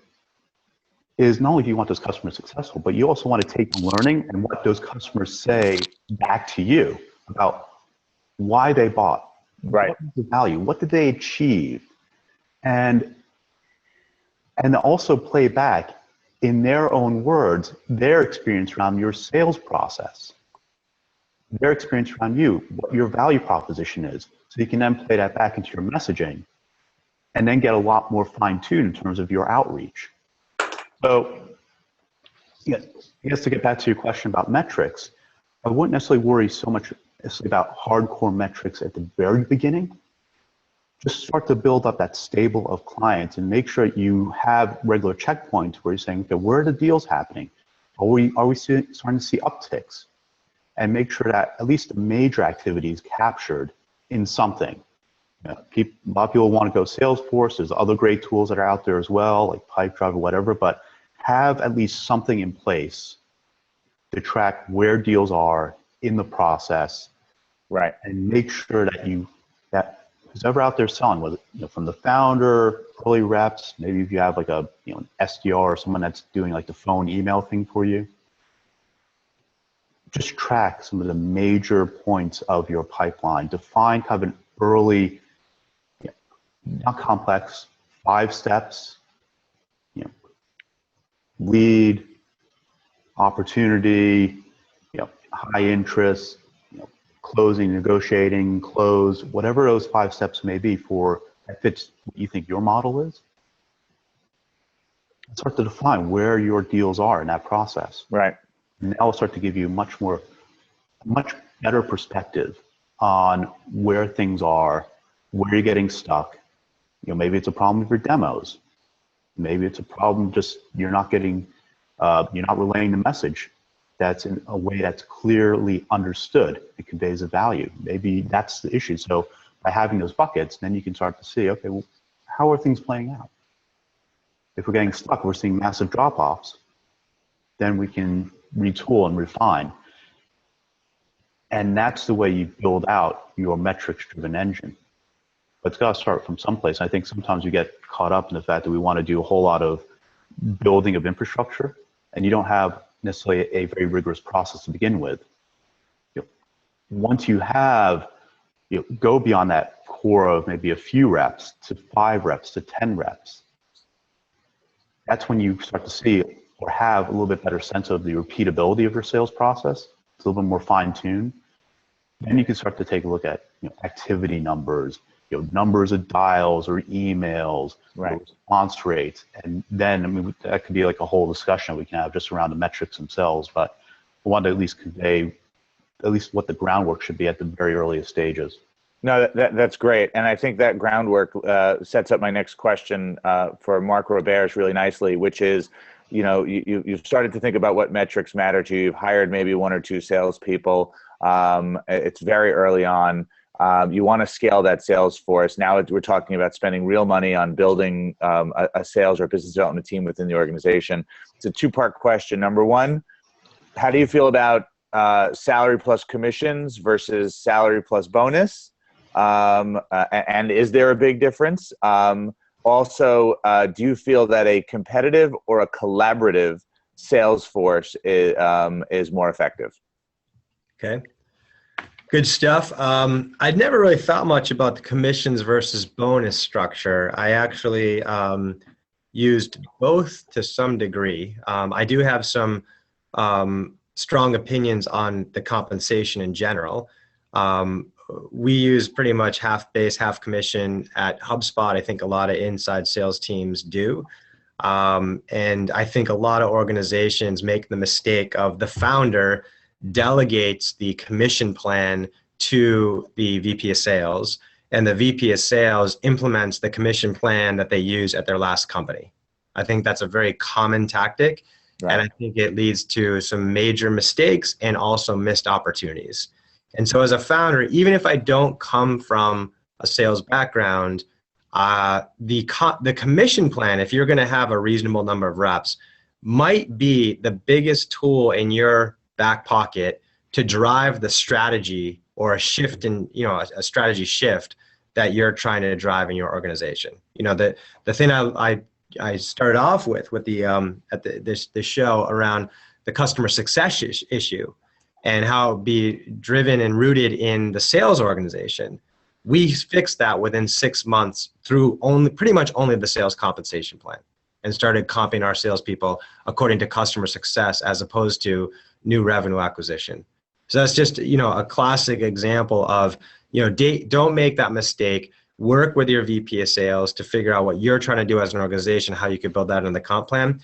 is not only do you want those customers successful, but you also want to take the learning and what those customers say back to you about why they bought, right? What was the value? What did they achieve? And also play back in their own words their experience around your sales process, their experience around you, what your value proposition is, so you can then play that back into your messaging and then get a lot more fine-tuned in terms of your outreach. So, I guess to get back to your question about metrics, I wouldn't necessarily worry so much about hardcore metrics at the very beginning. Just start to build up that stable of clients and make sure you have regular checkpoints where you're saying, okay, where are the deals happening? Are we starting to see upticks? And make sure that at least the major activity is captured in something. A lot of people want to go Salesforce. There's other great tools that are out there as well, like Pipedrive or whatever, but have at least something in place to track where deals are in the process, right? And make sure that who's ever out there selling, whether from the founder, early reps, maybe if you have like an SDR or someone that's doing like the phone email thing for you, just track some of the major points of your pipeline. Define kind of an early not complex, 5 steps, you know, lead, opportunity, high interest, closing, negotiating, close, whatever those 5 steps may be for that fits what you think your model is. Start to define where your deals are in that process.
Right.
And that will start to give you much better perspective on where things are, where you're getting stuck. Maybe it's a problem with your demos. Maybe it's a problem just you're not getting, you're not relaying the message that's in a way that's clearly understood. It conveys a value. Maybe that's the issue. So by having those buckets, then you can start to see, okay, well, how are things playing out? If we're getting stuck, we're seeing massive drop-offs, then we can retool and refine. And that's the way you build out your metrics-driven engine. But it's got to start from someplace. I think sometimes we get caught up in the fact that we want to do a whole lot of building of infrastructure, and you don't have necessarily a very rigorous process to begin with. Once you have, go beyond that core of maybe a few reps to 5 reps to 10 reps. That's when you start to see or have a little bit better sense of the repeatability of your sales process. It's a little bit more fine-tuned. Then you can start to take a look at activity numbers, numbers of dials or emails,
right,
response rates, and then that could be like a whole discussion we can have just around the metrics themselves. But we want to at least convey at least what the groundwork should be at the very earliest stages.
No, that's great. And I think that groundwork sets up my next question for Mark Roberge really nicely, which is, you've started to think about what metrics matter to you. You've hired maybe 1 or 2 salespeople. It's very early on. You want to scale that sales force. Now we're talking about spending real money on building a sales or business development team within the organization. It's a 2-part question. Number 1, how do you feel about salary plus commissions versus salary plus bonus? And is there a big difference? Also, do you feel that a competitive or a collaborative sales force is more effective?
Okay. Good stuff. I'd never really thought much about the commissions versus bonus structure. I actually used both to some degree. I do have some strong opinions on the compensation in general. We use pretty much half base, half commission at HubSpot. I think a lot of inside sales teams do. And I think a lot of organizations make the mistake of the founder delegates the commission plan to the VP of sales, and the VP of sales implements the commission plan that they use at their last company. I think that's a very common tactic, right, and I think it leads to some major mistakes and also missed opportunities. And so as a founder, even if I don't come from a sales background, the commission plan, if you're going to have a reasonable number of reps, might be the biggest tool in your back pocket to drive the strategy or a shift in, a strategy shift that you're trying to drive in your organization. The thing I started off with the this show around the customer success issue and how it be driven and rooted in the sales organization. We fixed that within 6 months through pretty much only the sales compensation plan, and started comping our salespeople according to customer success as opposed to new revenue acquisition. So that's just, a classic example of, don't make that mistake. Work with your VP of sales to figure out what you're trying to do as an organization, how you could build that in the comp plan.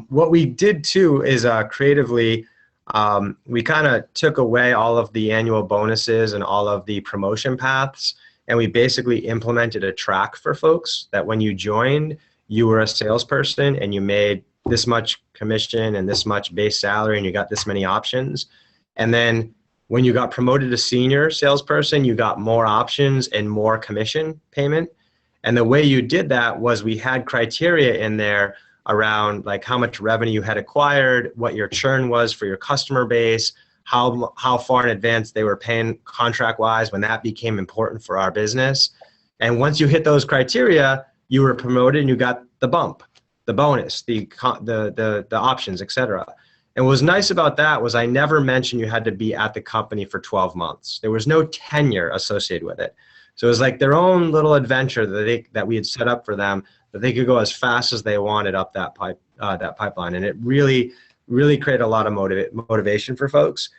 What we did too is creatively, we kind of took away all of the annual bonuses and all of the promotion paths, and we basically implemented a track for folks that when you joined, you were a salesperson and you made this much commission and this much base salary and you got this many options. And then when you got promoted to senior salesperson, you got more options and more commission payment. And the way you did that was we had criteria in there around like how much revenue you had acquired, what your churn was for your customer base, how far in advance they were paying contract-wise when that became important for our business. And once you hit those criteria, you were promoted and you got the bump, the bonus, the options, etc. And what was nice about that was I never mentioned you had to be at the company for 12 months. There was no tenure associated with it. So it was like their own little adventure that we had set up for them, that they could go as fast as they wanted up that pipeline. And it really created a lot of motivation for folks.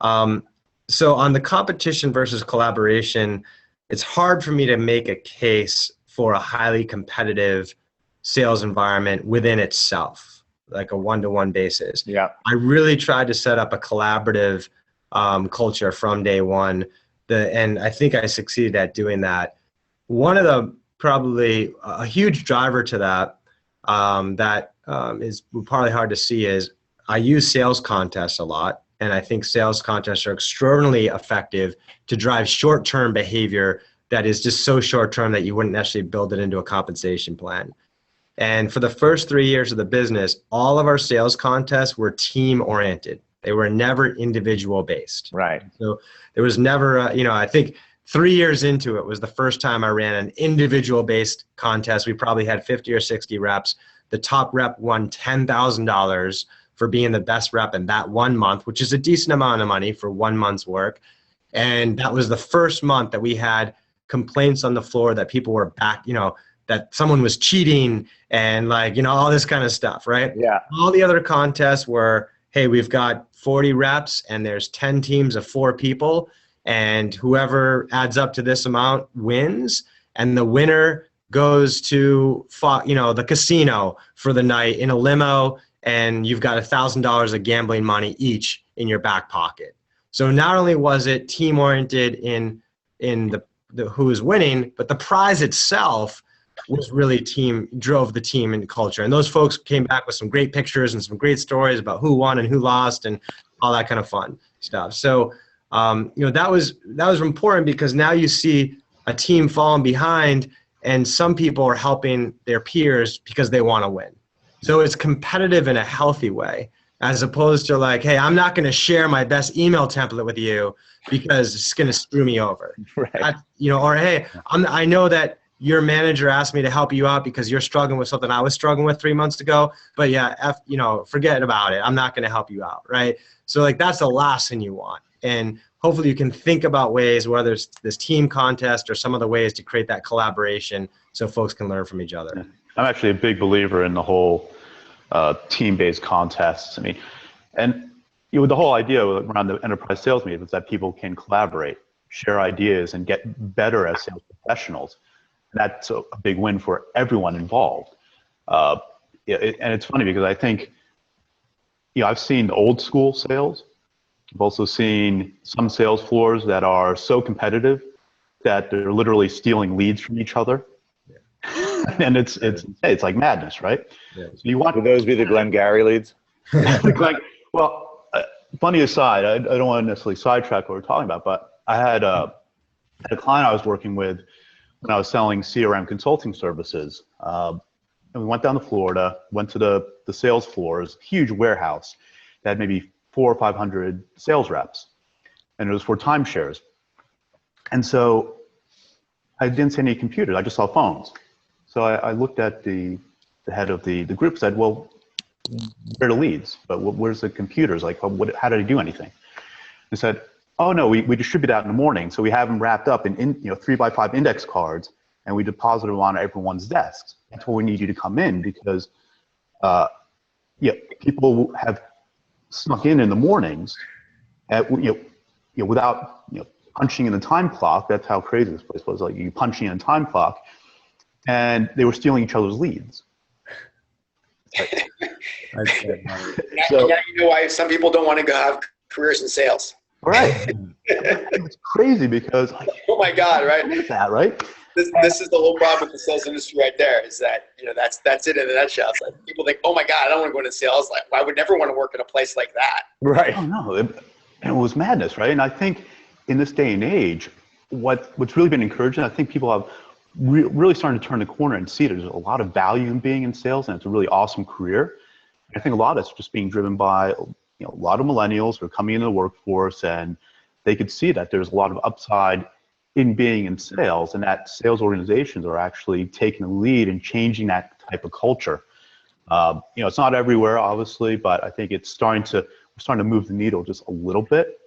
So on the competition versus collaboration, it's hard for me to make a case for a highly competitive sales environment within itself, like a one-to-one basis.
Yeah.
I really tried to set up a collaborative culture from day one, and I think I succeeded at doing that. One of the probably a huge driver to that is probably hard to see is I use sales contests a lot, and I think sales contests are extraordinarily effective to drive short-term behavior that is just so short-term that you wouldn't necessarily build it into a compensation plan. And for the first 3 years of the business, all of our sales contests were team-oriented. They were never individual-based.
Right.
So there was never, I think 3 years into it was the first time I ran an individual-based contest. We probably had 50 or 60 reps. The top rep won $10,000 for being the best rep in that 1 month, which is a decent amount of money for 1 month's work. And that was the first month that we had complaints on the floor that people were back, that someone was cheating and all this kind of stuff, right?
Yeah.
All the other contests were, hey, we've got 40 reps and there's 10 teams of 4 people, and whoever adds up to this amount wins, and the winner goes to the casino for the night in a limo, and you've got $1,000 of gambling money each in your back pocket. So not only was it team oriented in the who is winning, but the prize itself was really drove the team and culture. And those folks came back with some great pictures and some great stories about who won and who lost and all that kind of fun stuff. So, that was important, because now you see a team falling behind and some people are helping their peers because they want to win. So it's competitive in a healthy way, as opposed to hey, I'm not going to share my best email template with you because it's going to screw me over.
Right.
Or hey, I know that your manager asked me to help you out because you're struggling with something I was struggling with 3 months ago, but yeah, forget about it. I'm not going to help you out, right? So that's the last thing you want. And hopefully you can think about ways, whether it's this team contest or some other ways, to create that collaboration so folks can learn from each other.
I'm actually a big believer in the whole team-based contests. I mean, and the whole idea around the enterprise sales meeting is that people can collaborate, share ideas, and get better as sales professionals. And that's a big win for everyone involved. And it's funny because I think, I've seen old school sales. I've also seen some sales floors that are so competitive that they're literally stealing leads from each other. And it's like madness, right?
Yeah.
So you want
Would those be the Glengarry leads?
Funny aside, I don't want to necessarily sidetrack what we're talking about, but I had a client I was working with when I was selling CRM consulting services. And we went down to Florida, went to the sales floors, huge warehouse that had maybe 400 or 500 sales reps, and it was for timeshares. And so I didn't see any computers, I just saw phones. So I looked at the head of the group, said, well, where are the leads? But where's the computers? How did I do anything? They said, oh no, we distribute that in the morning. So we have them wrapped up in 3x5 index cards, and we deposit them on everyone's desks. That's where we need you to come in, because people have snuck in the mornings without punching in the time clock. That's how crazy this place was. You punching in a time clock, and they were stealing each other's leads.
Now you know why some people don't want to go have careers in sales.
Right. It's crazy because
oh my God, right?
What is that, right?
This is the whole problem with the sales industry right there, is that that's it in a nutshell. It's like people think, oh my God, I don't want to go into sales. I would never want to work in a place like that.
Right.
Oh no, it was madness, right? And I think in this day and age, what's really been encouraging, I think people have really starting to turn the corner and see there's a lot of value in being in sales, and it's a really awesome career. I think a lot of it's just being driven by a lot of millennials who are coming into the workforce, and they could see that there's a lot of upside in being in sales, and that sales organizations are actually taking the lead and changing that type of culture. It's not everywhere, obviously, but I think we're starting to move the needle just a little bit.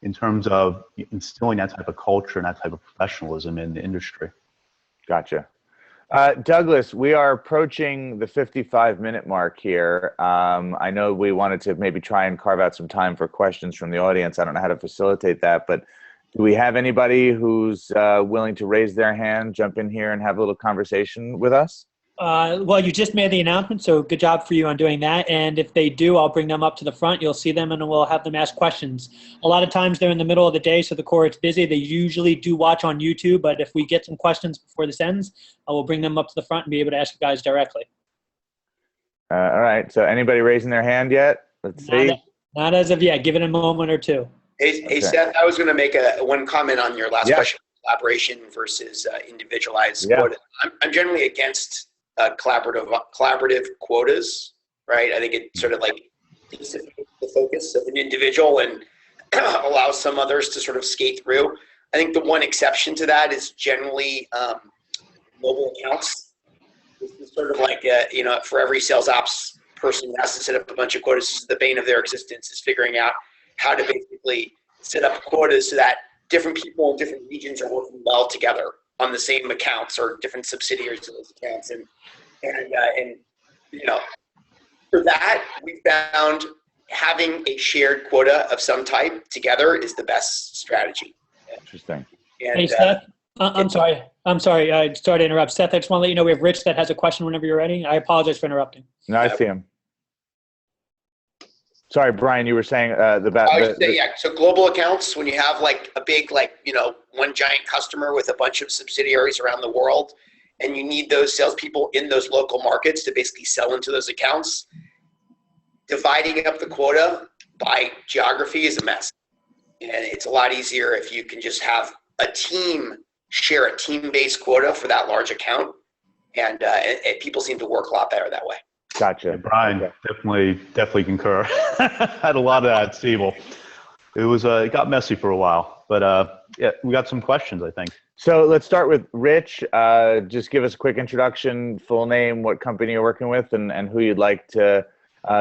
in terms of instilling that type of culture and that type of professionalism in the industry.
Gotcha. Douglas, we are approaching the 55-minute mark here. I know we wanted to maybe try and carve out some time for questions from the audience. I don't know how to facilitate that, but do we have anybody who's willing to raise their hand, jump in here, and have a little conversation with us?
Well, you just made the announcement, so good job for you on doing that. And if they do, I'll bring them up to the front. You'll see them, and we'll have them ask questions. A lot of times they're in the middle of the day, so the core is busy. They usually do watch on YouTube, but if we get some questions before this ends, I will bring them up to the front and be able to ask you guys directly.
All right. So anybody raising their hand yet? Let's see.
Not as of yet. Give it a moment or two.
Hey,
Okay.
Seth, I was going to make one comment on your last question, collaboration versus individualized quota. I'm generally against collaborative quotas, right? I think it sort of like takes the focus of an individual and allows some others to sort of skate through. I think the one exception to that is generally mobile accounts. This is sort of like, for every sales ops person who has to set up a bunch of quotas, this is the bane of their existence, is figuring out how to basically set up quotas so that different people in different regions are working well together on the same accounts or different subsidiaries of those accounts. And for that, we found having a shared quota of some type together is the best strategy.
Interesting.
And,
Hey, Seth. I'm sorry. Sorry to interrupt. Seth, I just want to let you know we have Rich that has a question whenever you're ready. I apologize for interrupting.
No, I see him. Sorry, Brian, you were saying
So global accounts, when you have like a big, one giant customer with a bunch of subsidiaries around the world, and you need those salespeople in those local markets to basically sell into those accounts, dividing up the quota by geography is a mess. And it's a lot easier if you can just have a team share a team-based quota for that large account. And people seem to work a lot better that way.
Gotcha.
Yeah, Brian, definitely concur. Had a lot of that at Siebel. It got messy for a while, but we got some questions, I think.
So let's start with Rich. Just give us a quick introduction, full name, what company you're working with, and who you'd like to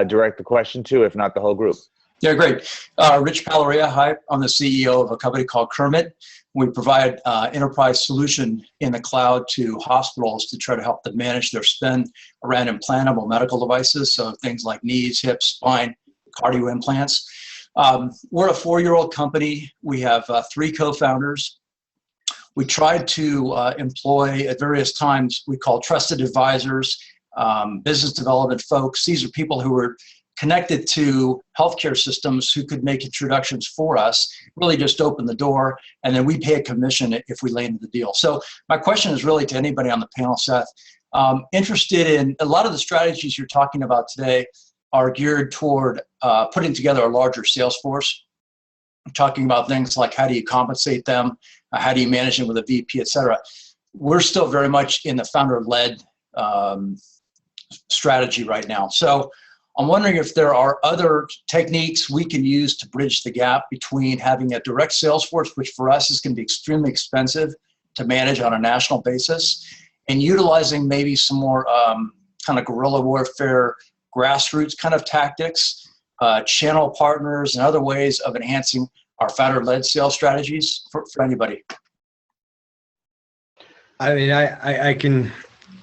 direct the question to, if not the whole group.
Yeah, great. Rich Palaria. Hi, I'm the CEO of a company called Kermit. We provide enterprise solution in the cloud to hospitals to try to help them manage their spend around implantable medical devices. So things like knees, hips, spine, cardio implants. We're a 4-year-old company. We have 3 co-founders. We tried to employ at various times, we call trusted advisors, business development folks. These are people who are connected to healthcare systems who could make introductions for us, really just open the door, and then we pay a commission if we landed the deal. So my question is really to anybody on the panel, Seth, interested in a lot of the strategies you're talking about today are geared toward putting together a larger sales force. I'm talking about things like how do you compensate them, how do you manage them with a VP, et cetera. We're still very much in the founder-led strategy right now. So I'm wondering if there are other techniques we can use to bridge the gap between having a direct sales force, which for us is going to be extremely expensive to manage on a national basis, and utilizing maybe some more kind of guerrilla warfare, grassroots kind of tactics, channel partners, and other ways of enhancing our founder-led sales strategies for anybody.
I mean, I can.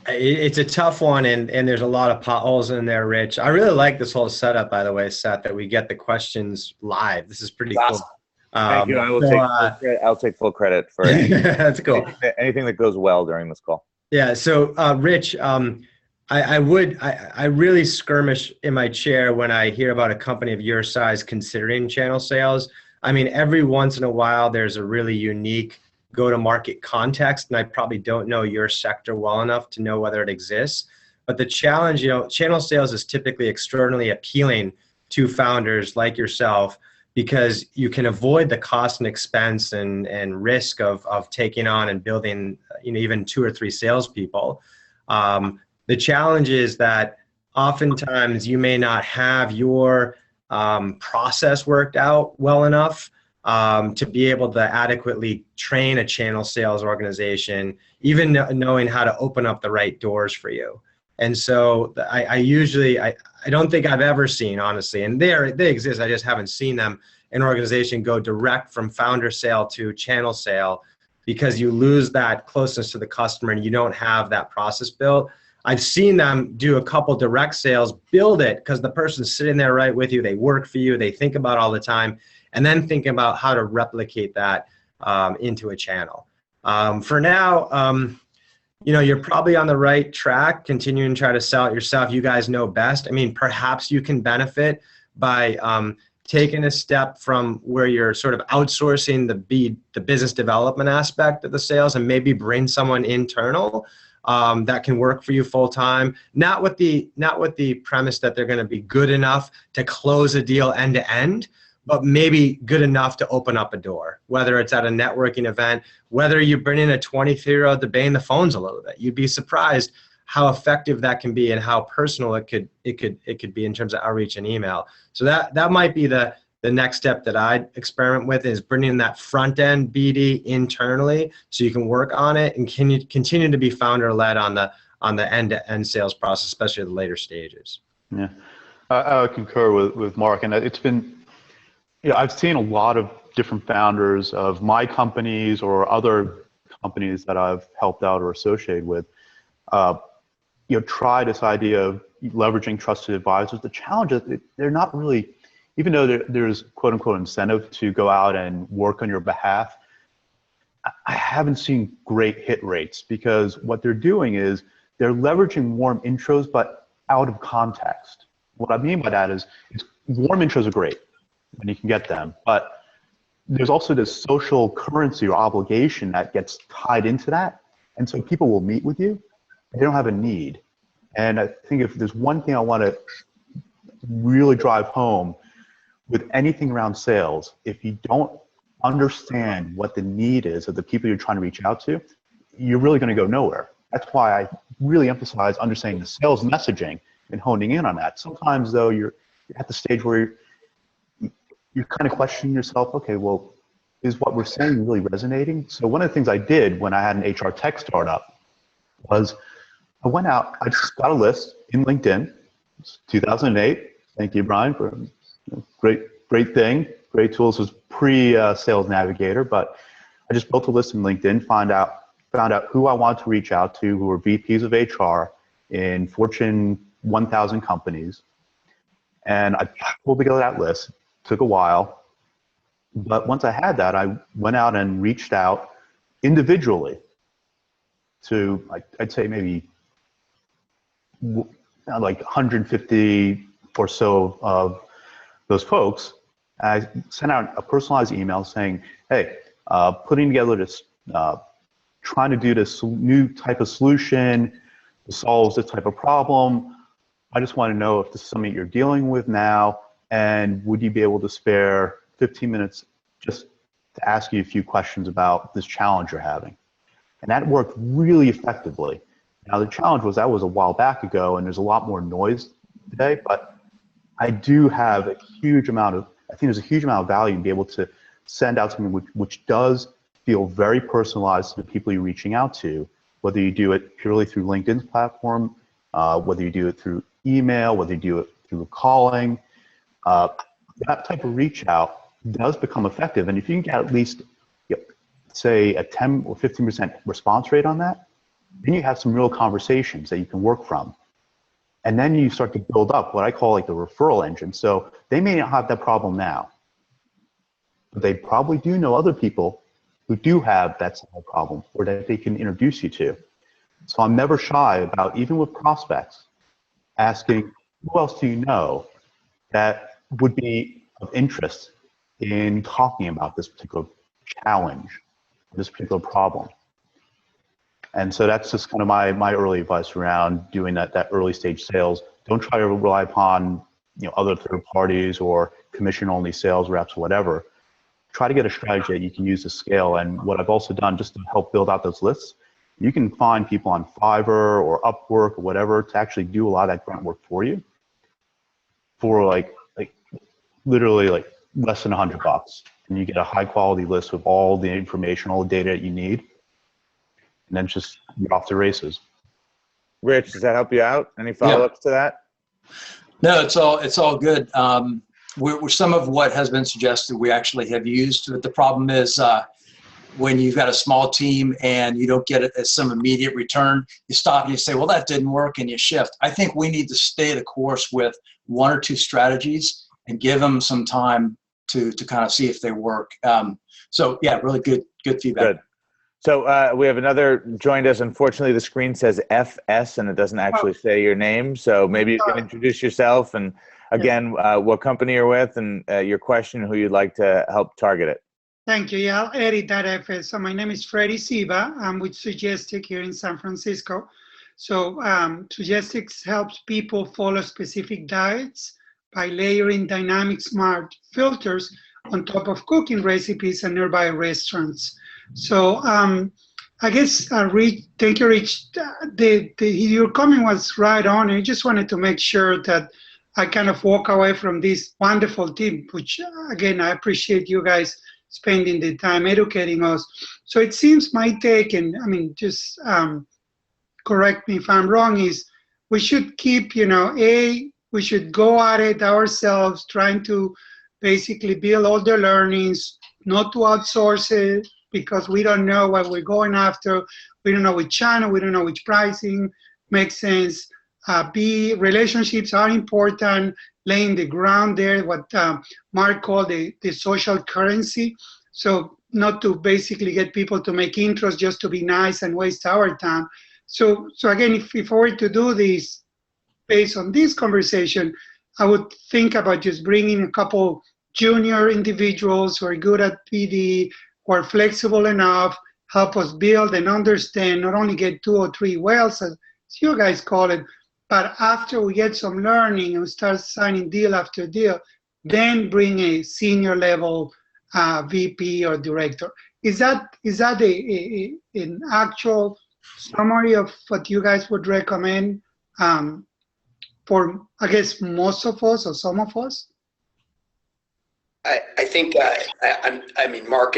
It's a tough one, and there's a lot of potholes in there, Rich. I really like this whole setup, by the way, Seth, that we get the questions live. This is pretty cool.
Thank you. I'll take full credit for
That's cool.
anything that goes well during this call.
Yeah. So, Rich, I really skirmish in my chair when I hear about a company of your size considering channel sales. I mean, every once in a while, there's a really unique go-to-market context, and I probably don't know your sector well enough to know whether it exists. But the challenge, channel sales is typically extraordinarily appealing to founders like yourself because you can avoid the cost and expense and risk of taking on and building, even 2 or 3 salespeople. The challenge is that oftentimes you may not have your process worked out well enough to be able to adequately train a channel sales organization, even knowing how to open up the right doors for you. And so I usually, I don't think I've ever seen, honestly, and they exist, I just haven't seen them, an organization go direct from founder sale to channel sale, because you lose that closeness to the customer and you don't have that process built. I've seen them do a couple direct sales, build it because the person's sitting there right with you, they work for you, they think about all the time, and then thinking about how to replicate that into a channel. For now, you're probably on the right track, continuing to try to sell it yourself. You guys know best. I mean, perhaps you can benefit by taking a step from where you're sort of outsourcing the business development aspect of the sales and maybe bring someone internal that can work for you full time. Not with the premise that they're going to be good enough to close a deal end to end, but maybe good enough to open up a door, whether it's at a networking event, whether you bring in a 23-year-old to bang the phones a little bit. You'd be surprised how effective that can be and how personal it could be in terms of outreach and email. So that might be the next step that I'd experiment with, is bringing that front end BD internally so you can work on it and continue to be founder led on the end to end sales process, especially the later stages.
Yeah, I concur with Mark, and it's been, I've seen a lot of different founders of my companies or other companies that I've helped out or associated with, try this idea of leveraging trusted advisors. The challenge is they're not really, even though there's quote unquote incentive to go out and work on your behalf, I haven't seen great hit rates, because what they're doing is they're leveraging warm intros, but out of context. What I mean by that is warm intros are great when you can get them, but there's also this social currency or obligation that gets tied into that. And so people will meet with you, they don't have a need. And I think if there's one thing I want to really drive home with anything around sales, if you don't understand what the need is of the people you're trying to reach out to, you're really going to go nowhere. That's why I really emphasize understanding the sales messaging and honing in on that. Sometimes, though, you're at the stage where you're kind of questioning yourself, okay, well, is what we're saying really resonating? So one of the things I did when I had an HR tech startup was I went out, I just got a list in LinkedIn. It's 2008. Thank you, Brian, for great thing. Great tools. Was pre-Sales Navigator, but I just built a list in LinkedIn, found out who I wanted to reach out to, who were VPs of HR in Fortune 1000 companies. And I pulled together that list. Took a while, but once I had that, I went out and reached out individually to, I'd say maybe like 150 or so of those folks. I sent out a personalized email saying, hey, putting together this, trying to do this new type of solution to solve this type of problem. I just want to know if this is something you're dealing with now, and would you be able to spare 15 minutes just to ask you a few questions about this challenge you're having? And that worked really effectively. Now, the challenge was that was a while back ago, and there's a lot more noise today, but I do have a huge amount of, I think there's a huge amount of value in being able to send out something which does feel very personalized to the people you're reaching out to, whether you do it purely through LinkedIn's platform, whether you do it through email, whether you do it through calling. That type of reach out does become effective. And if you can get at least, say, a 10 or 15% response rate on that, then you have some real conversations that you can work from. And then you start to build up what I call like the referral engine. So they may not have that problem now, but they probably do know other people who do have that same problem or that they can introduce you to. So I'm never shy about, even with prospects, asking, who else do you know that would be of interest in talking about this particular challenge, this particular problem? And so that's just kind of my early advice around doing that early stage sales. Don't try to rely upon other third parties or commission only sales reps or whatever. Try to get a strategy that you can use to scale. And what I've also done just to help build out those lists, you can find people on Fiverr or Upwork or whatever to actually do a lot of that grunt work for you for like literally like less than $100. And you get a high quality list with all the information, all the data that you need. And then just you're off to races.
Rich, does that help you out? Any follow-ups to that?
No, it's all good. We're some of what has been suggested we actually have used. But the problem is when you've got a small team and you don't get some immediate return, you stop and you say, well, that didn't work, and you shift. I think we need to stay the course with one or two strategies and give them some time to kind of see if they work. So yeah, really good feedback.
Good. So we have another joined us. Unfortunately, the screen says FS and it doesn't actually say your name. So maybe you can introduce yourself and again, what company you're with and your question, who you'd like to help target it.
Thank you. Yeah, I'll edit that FS. So my name is Freddie Siva. I'm with Suggestic here in San Francisco. So Suggestic helps people follow specific diets by layering dynamic smart filters on top of cooking recipes and nearby restaurants. So I guess, thank you, Rich. Your comment was right on. I just wanted to make sure that I kind of walk away from this wonderful team, which, again, I appreciate you guys spending the time educating us. So it seems my take, and I mean, just correct me if I'm wrong, is we should keep, we should go at it ourselves, trying to basically build all the learnings, not to outsource it, because we don't know what we're going after. We don't know which channel, we don't know which pricing makes sense. B, relationships are important, laying the ground there, what Mark called the social currency. So not to basically get people to make intros just to be nice and waste our time. So again, if I were to do this based on this conversation, I would think about just bringing a couple junior individuals who are good at PD, who are flexible enough, help us build and understand, not only get 2 or 3 whales, as you guys call it, but after we get some learning and start signing deal after deal, then bring a senior level VP or director. Is that an actual summary of what you guys would recommend for, I guess, most of us or some of us?
I think, I mean, Mark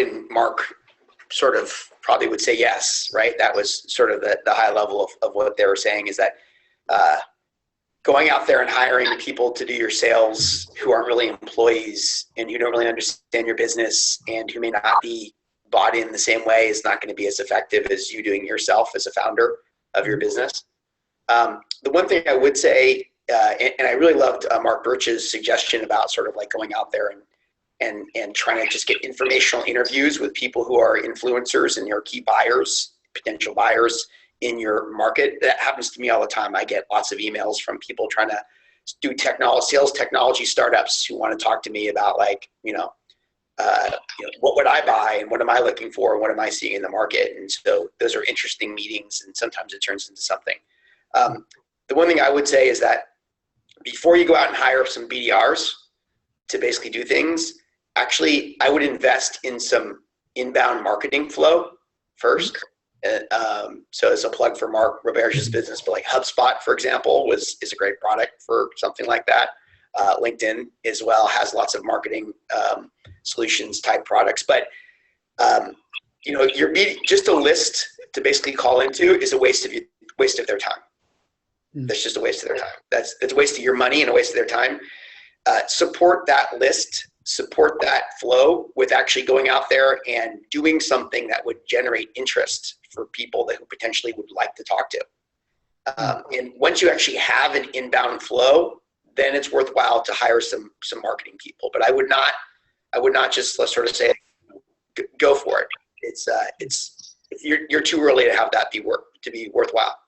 sort of probably would say yes, right? That was sort of the high level of what they were saying, is that going out there and hiring people to do your sales who aren't really employees and who don't really understand your business and who may not be bought in the same way is not going to be as effective as you doing yourself as a founder of your business. The one thing I would say, and I really loved Mark Birch's suggestion about sort of like going out there and trying to just get informational interviews with people who are influencers and your key buyers, potential buyers in your market. That happens to me all the time. I get lots of emails from people trying to do sales technology startups who want to talk to me about, like, what would I buy and what am I looking for and what am I seeing in the market? And so those are interesting meetings, and sometimes it turns into something. The one thing I would say is that before you go out and hire some BDRs to basically do things, actually, I would invest in some inbound marketing flow first. So as a plug for Mark Roberge's business, but like HubSpot, for example, is a great product for something like that. LinkedIn as well has lots of marketing solutions type products. But your meeting, just a list to basically call into, is a waste of their time. That's just a waste of their time. It's a waste of your money and a waste of their time. Support that list, support that flow with actually going out there and doing something that would generate interest for people who potentially would like to talk to. And once you actually have an inbound flow, then it's worthwhile to hire some marketing people. But I would not just, let's sort of say, go for it. It's you're too early to have that be worthwhile.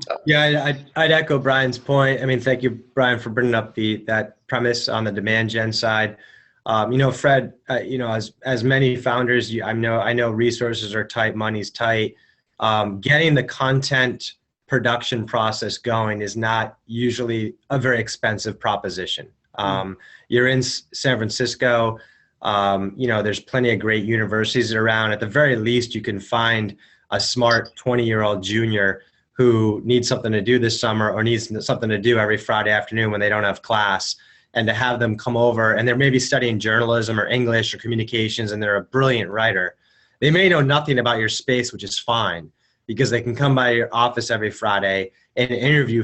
So.
Yeah, I'd echo Brian's point. I mean, thank you, Brian, for bringing up that premise on the demand gen side. Fred, as many founders, I know resources are tight, money's tight. Getting the content production process going is not usually a very expensive proposition. You're in San Francisco, there's plenty of great universities around. At the very least, you can find a smart 20-year-old junior who needs something to do this summer or needs something to do every Friday afternoon when they don't have class, and to have them come over, and they're maybe studying journalism or English or communications, and they're a brilliant writer. They may know nothing about your space, which is fine, because they can come by your office every Friday and interview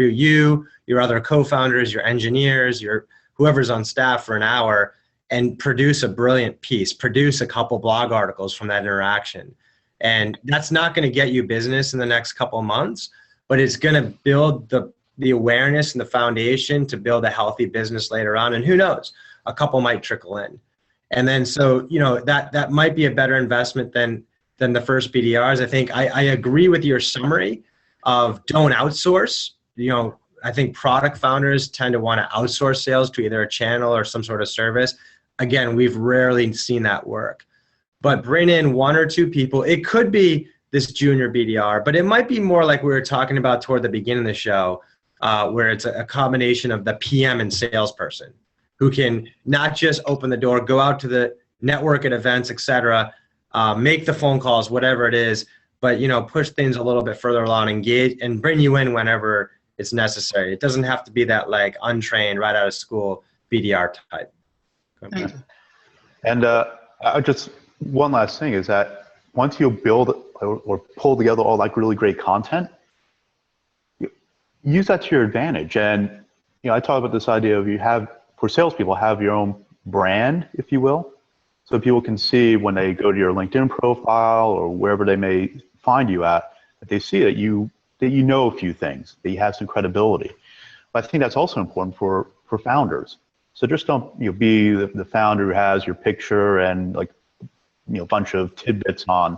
you, your other co-founders, your engineers, your whoever's on staff for an hour, and produce a brilliant piece, produce a couple blog articles from that interaction. And that's not going to get you business in the next couple of months, but it's going to build the awareness and the foundation to build a healthy business later on. And who knows, a couple might trickle in. And then, so, you know, that might be a better investment than the first BDRs. I think I agree with your summary of don't outsource. You know, I think product founders tend to want to outsource sales to either a channel or some sort of service. Again, we've rarely seen that work. But bring in one or two people. It could be this junior BDR, but it might be more like we were talking about toward the beginning of the show, where it's a combination of the PM and salesperson who can not just open the door, go out to the network at events, et cetera, make the phone calls, whatever it is, but, you know, push things a little bit further along, engage, and bring you in whenever it's necessary. It doesn't have to be that like untrained, right out of school BDR type.
Thank you.
And just one last thing is that once you build or pull together all like really great content, use that to your advantage. And, you know, I talk about this idea of for salespeople, have your own brand, if you will. So people can see when they go to your LinkedIn profile or wherever they may find you at, that they see that you know a few things, that you have some credibility. But I think that's also important for founders. So just don't be the founder who has your picture and like a bunch of tidbits on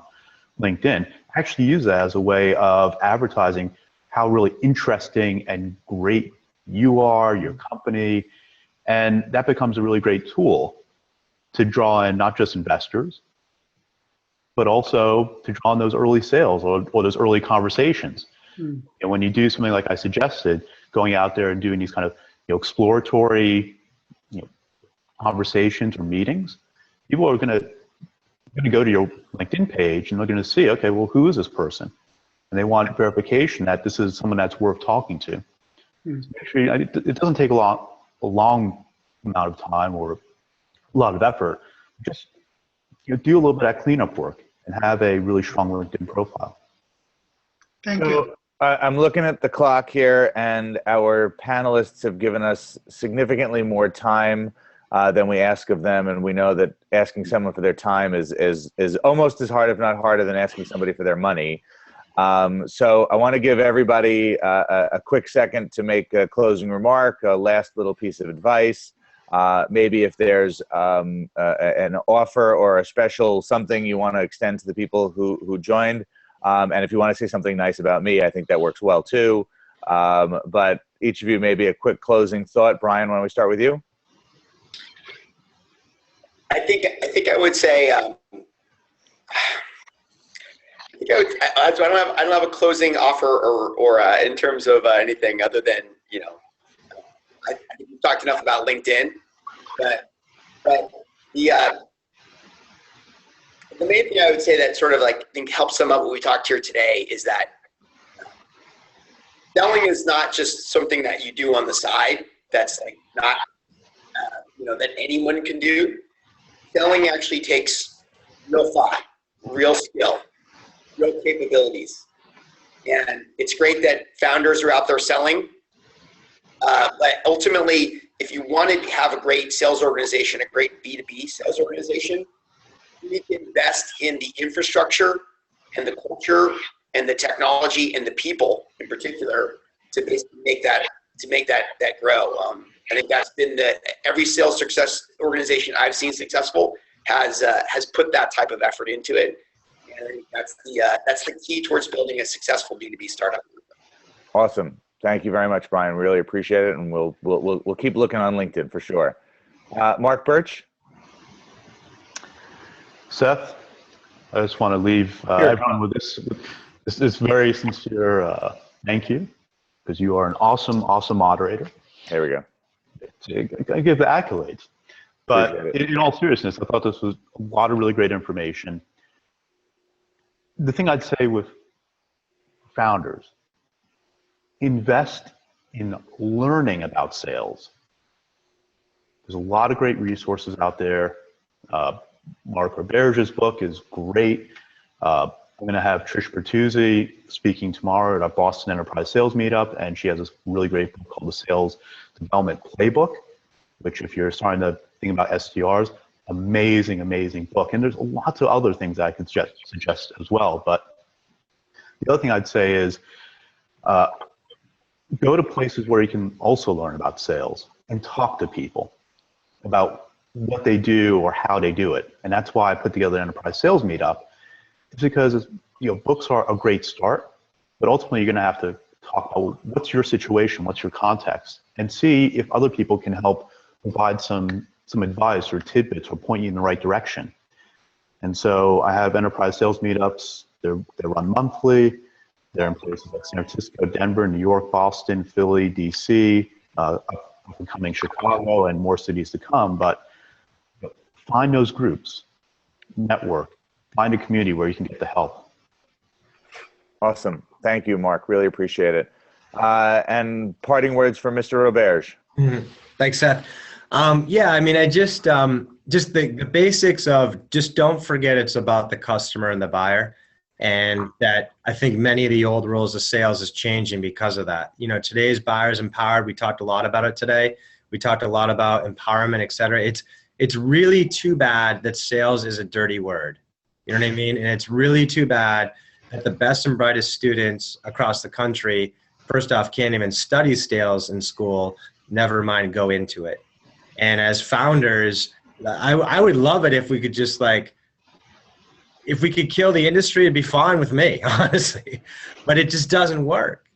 LinkedIn. Actually use that as a way of advertising how really interesting and great you are, your company, and that becomes a really great tool to draw in not just investors, but also to draw in those early sales or those early conversations. And when you do something like I suggested, going out there and doing these kind of exploratory conversations or meetings, people are going to go to your LinkedIn page and they're going to see, okay, well, who is this person? And they want verification that this is someone that's worth talking to. So make sure it doesn't take a long amount of time or a lot of effort. Just do a little bit of that cleanup work and have a really strong LinkedIn profile.
Thank you.
I'm looking at the clock here, and our panelists have given us significantly more time than we ask of them, and we know that asking someone for their time is almost as hard, if not harder, than asking somebody for their money. So I want to give everybody a quick second to make a closing remark, a last little piece of advice. Maybe if there's an offer or a special something you want to extend to the people who joined. And if you want to say something nice about me, I think that works well too. But each of you, maybe a quick closing thought. Brian, why don't we start with you?
I think I would say I don't have a closing offer or in terms of anything other than I think we've talked enough about LinkedIn, but the main thing I would say that sort of like I think helps sum up what we talked here today is that selling is not just something that you do on the side. That's like not that anyone can do. Selling actually takes real thought, real skill, real capabilities, and it's great that founders are out there selling. But ultimately, if you want to have a great sales organization, a great B2B sales organization, you need to invest in the infrastructure and the culture and the technology and the people in particular to basically make that grow. I think that's been every sales success organization I've seen successful has put that type of effort into it. And I think that's the key towards building a successful B2B startup.
Awesome. Thank you very much, Brian. Really appreciate it, and we'll keep looking on LinkedIn for sure. Mark Birch. Seth,
I just want to leave everyone with this very sincere thank you, because you are an awesome moderator.
There we go.
I give the accolades. But in all seriousness, I thought this was a lot of really great information. The thing I'd say with founders, invest in learning about sales. There's a lot of great resources out there. Mark Roberge's book is great. I'm going to have Trish Bertuzzi speaking tomorrow at our Boston Enterprise Sales Meetup, and she has this really great book called The Sales Development Playbook, which if you're starting to think about SDRs, amazing, amazing book. And there's lots of other things I could suggest as well. But the other thing I'd say is go to places where you can also learn about sales and talk to people about what they do or how they do it. And that's why I put together an Enterprise Sales Meetup. It's because books are a great start, but ultimately you're going to have to talk about what's your situation, what's your context, and see if other people can help provide some advice or tidbits or point you in the right direction. And so I have Enterprise Sales Meetups. They're run monthly. They're in places like San Francisco, Denver, New York, Boston, Philly, DC, up and coming Chicago, and more cities to come. But find those groups, network, find a community where you can get the help.
Awesome. Thank you, Mark. Really appreciate it. And parting words from Mr. Roberge.
Thanks, Seth. Yeah, I mean, I just the basics of just don't forget it's about the customer and the buyer. And that I think many of the old rules of sales is changing because of that. Today's buyer's empowered. We talked a lot about it today. We talked a lot about empowerment, et cetera. It's really too bad that sales is a dirty word. You know what I mean? And it's really too bad that the best and brightest students across the country, first off, can't even study sales in school, never mind go into it. And as founders, I would love it if we could just if we could kill the industry, it'd be fine with me, honestly. But it just doesn't work.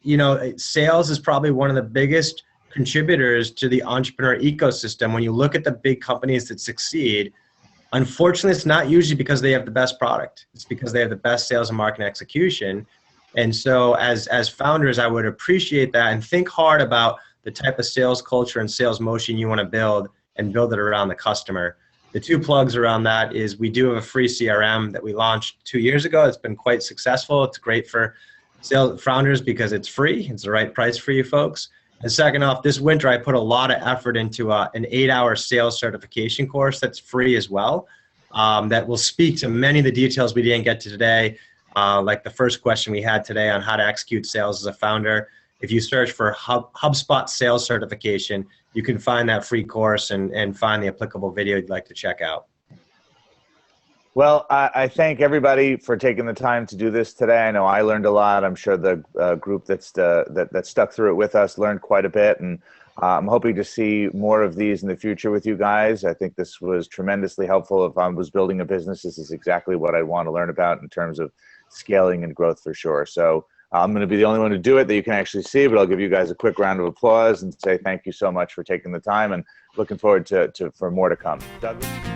Sales is probably one of the biggest contributors to the entrepreneur ecosystem. When you look at the big companies that succeed, unfortunately, it's not usually because they have the best product. It's because they have the best sales and marketing execution. And so as founders, I would appreciate that and think hard about the type of sales culture and sales motion you want to build and build it around the customer. The two plugs around that is we do have a free CRM that we launched 2 years ago. It's been quite successful. It's great for sales founders because it's free. It's the right price for you folks. And second off, this winter, I put a lot of effort into an 8-hour sales certification course that's free as well, that will speak to many of the details we didn't get to today, like the first question we had today on how to execute sales as a founder. If you search for HubSpot sales certification, you can find that free course and find the applicable video you'd like to check out.
Well, I thank everybody for taking the time to do this today. I know I learned a lot. I'm sure the group that stuck through it with us learned quite a bit. And I'm hoping to see more of these in the future with you guys. I think this was tremendously helpful. If I was building a business, this is exactly what I want to learn about in terms of scaling and growth for sure. So I'm going to be the only one to do it that you can actually see, but I'll give you guys a quick round of applause and say thank you so much for taking the time and looking forward for more to come. Douglas?